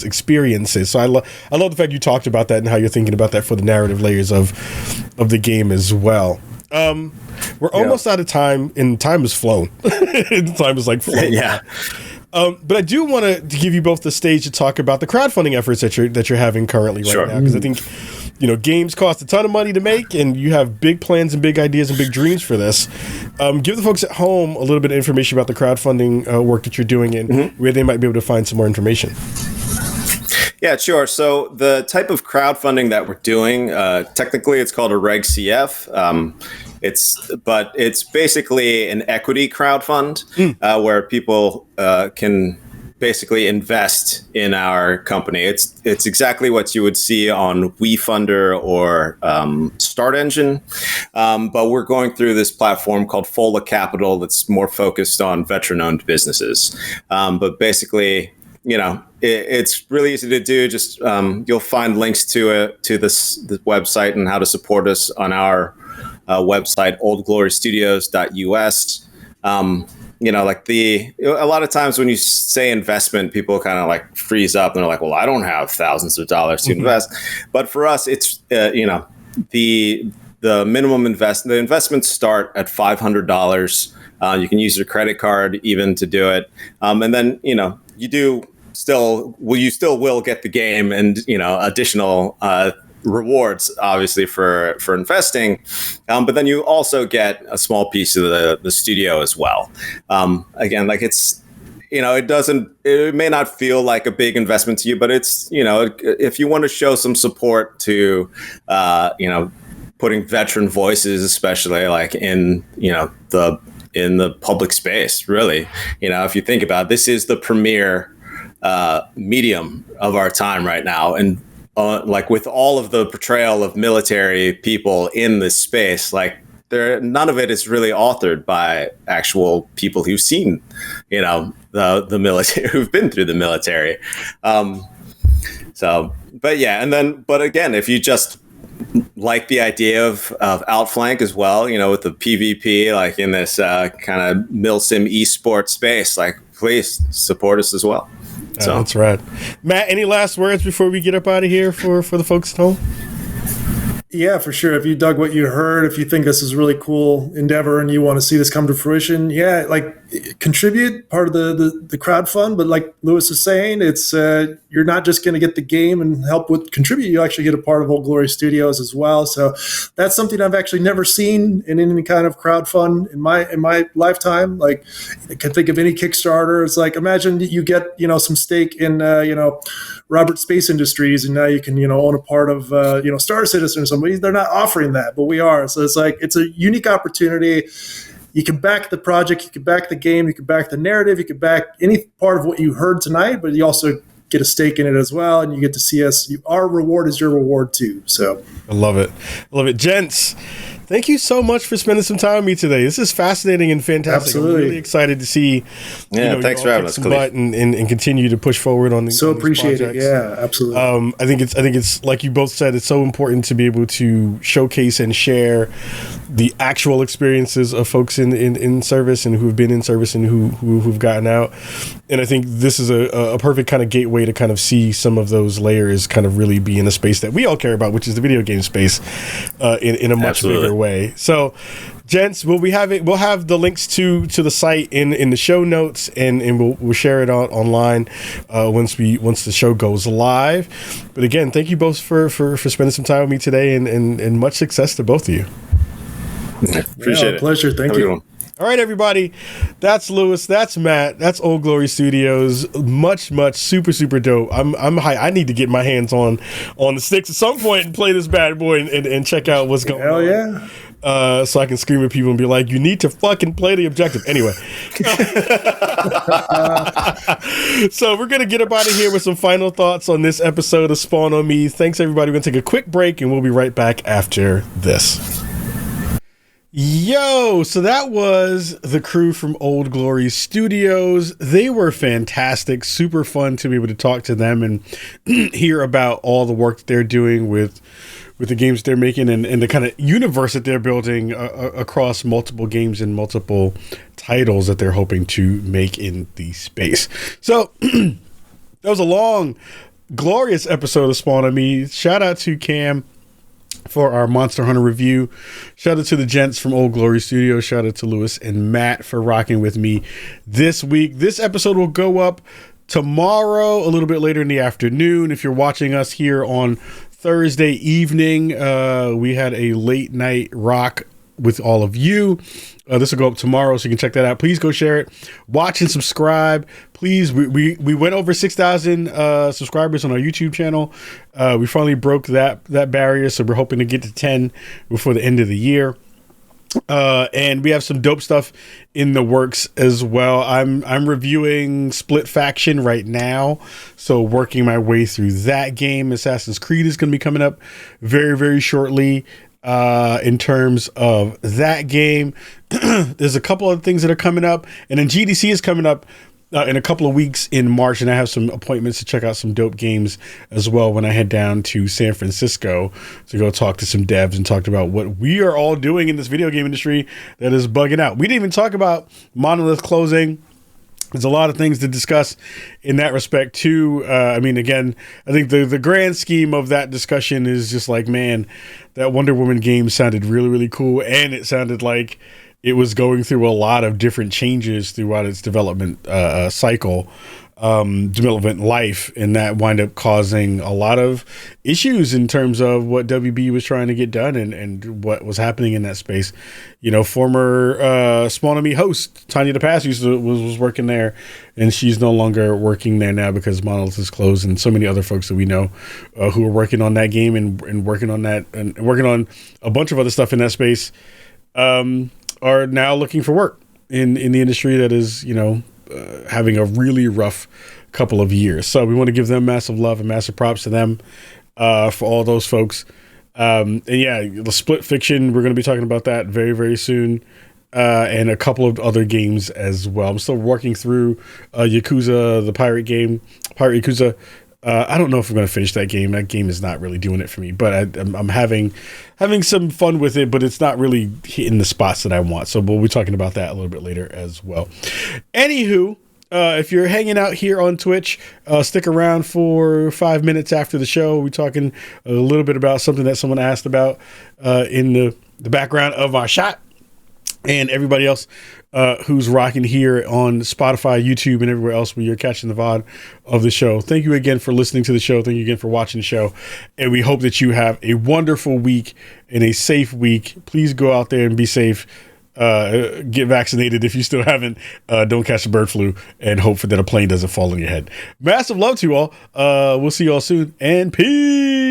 experiences. So I love the fact you talked about that and how you're thinking about that for the narrative layers of the game as well. We're almost out of time, and time has flown. Time is like flown. Yeah. But I do want to give you both the stage to talk about the crowdfunding efforts that you're having currently right now, because I think games cost a ton of money to make, and you have big plans and big ideas and big dreams for this. Give the folks at home a little bit of information about the crowdfunding work that you're doing and where they might be able to find some more information. Yeah, sure. So the type of crowdfunding that we're doing, technically it's called a Reg CF. It's basically an equity crowdfund where people can basically invest in our company. It's exactly what you would see on WeFunder or Start Engine, but we're going through this platform called Fola Capital that's more focused on veteran-owned businesses. But basically, it's really easy to do. Just you'll find links to this website and how to support us on our website, oldglorystudios.us. A lot of times when you say investment, people kind of like freeze up and they're like, well, I don't have thousands of dollars to invest. But for us, it's, the minimum the investments start at $500 You can use your credit card even to do it. And then, you still will get the game and, additional rewards, obviously, for investing. But then you also get a small piece of the studio as well. Again, like it may not feel like a big investment to you, but it's, if you want to show some support to, putting veteran voices, especially like in the public space, really, if you think about it, this is the premier medium of our time right now. And like with all of the portrayal of military people in this space, like none of it is really authored by actual people who've seen, the military, who've been through the military. But again, if you just like the idea of Outflank as well, with the PvP, like in this kind of milsim esports space, like please support us as well. So that's right. Matt, any last words before we get up out of here for the folks at home? Yeah, for sure. If you dug what you heard, if you think this is a really cool endeavor and you want to see this come to fruition, contribute part of the crowd fund. But like Lewis is saying, it's you're not just going to get the game and help with contribute. You actually get a part of Old Glory Studios as well. So that's something I've actually never seen in any kind of crowd fund in my lifetime. Like I can think of any Kickstarter. It's like, imagine you get, some stake in, Robert Space Industries, and now you can, own a part of, Star Citizen or something. They're not offering that, but we are. So it's like, it's a unique opportunity. You can back the project, you can back the game, you can back the narrative, you can back any part of what you heard tonight, but you also get a stake in it as well, and you get to see us. Our reward is your reward too. So I love it. Gents, thank you so much for spending some time with me today. This is fascinating and fantastic. Absolutely. I'm really excited to see. Thanks for having us, and continue to push forward on these. So on these appreciate projects. it. Yeah, absolutely. I think it's like you both said. It's so important to be able to showcase and share the actual experiences of folks in service and who've been in service and who've gotten out. And I think this is a perfect kind of gateway to kind of see some of those layers kind of really be in a space that we all care about, which is the video game space, in a much bigger way. So, gents, we'll have the links to the site in the show notes, and we'll share it out online once the show goes live. But again, thank you both for spending some time with me today, and much success to both of you. Appreciate it. Pleasure. Thank you. All right, everybody. That's Lewis. That's Matt. That's Old Glory Studios. Much, super, super dope. I'm high. I need to get my hands on the sticks at some point and play this bad boy and check out what's going on. Hell yeah. So I can scream at people and be like, you need to fucking play the objective. Anyway. So we're going to get up out of here with some final thoughts on this episode of Spawn on Me. Thanks, everybody. We're going to take a quick break, and we'll be right back after this. Yo, so that was the crew from Old Glory Studios. They were fantastic, super fun to be able to talk to them and hear about all the work that they're doing with the games they're making and the kind of universe that they're building across multiple games and multiple titles that they're hoping to make in the space. So that was a long, glorious episode of Spawn on Me. Shout out to Cam for our Monster Hunter review. Shout out to the gents from Old Glory Studio. Shout out to Lewis and Matt for rocking with me this week. This episode will go up tomorrow, a little bit later in the afternoon. If you're watching us here on Thursday evening, we had a late night rock with all of you. This will go up tomorrow, so you can check that out. Please go share it. Watch and subscribe. Please, we went over 6,000 subscribers on our YouTube channel. We finally broke that barrier, so we're hoping to get to 10 before the end of the year. And we have some dope stuff in the works as well. I'm reviewing Split Faction right now, so working my way through that game. Assassin's Creed is going to be coming up very, very shortly. In terms of that game, there's a couple of things that are coming up, and then GDC is coming up in a couple of weeks in March, and I have some appointments to check out some dope games as well when I head down to San Francisco to go talk to some devs and talk about what we are all doing in this video game industry that is bugging out. We didn't even talk about Monolith closing. There's a lot of things to discuss in that respect too. Again, I think the grand scheme of that discussion is just like, man, that Wonder Woman game sounded really, really cool, and it sounded like it was going through a lot of different changes throughout its development cycle, development life, and that wind up causing a lot of issues in terms of what WB was trying to get done and what was happening in that space. You know, former Small to Me host Tanya DePass was working there, and she's no longer working there now because Monolith is closed, and so many other folks that we know who are working on that game and working on that and working on a bunch of other stuff in that space are now looking for work in the industry that is, you know, having a really rough couple of years. So we want to give them massive love and massive props to them for all those folks. And yeah, the Split Fiction, we're going to be talking about that very, very soon. And a couple of other games as well. I'm still working through Yakuza, the Pirate Yakuza. I don't know if I'm going to finish that game. That game is not really doing it for me, but I'm having some fun with it, but it's not really hitting the spots that I want. So we'll be talking about that a little bit later as well. Anywho, if you're hanging out here on Twitch, stick around for 5 minutes after the show. We're talking a little bit about something that someone asked about in the background of our shot. And everybody else who's rocking here on Spotify, YouTube, and everywhere else where you're catching the VOD of the show. Thank you again for listening to the show. Thank you again for watching the show. And we hope that you have a wonderful week and a safe week. Please go out there and be safe. Get vaccinated if you still haven't. Don't catch the bird flu, and hope that a plane doesn't fall on your head. Massive love to you all. We'll see you all soon, and peace.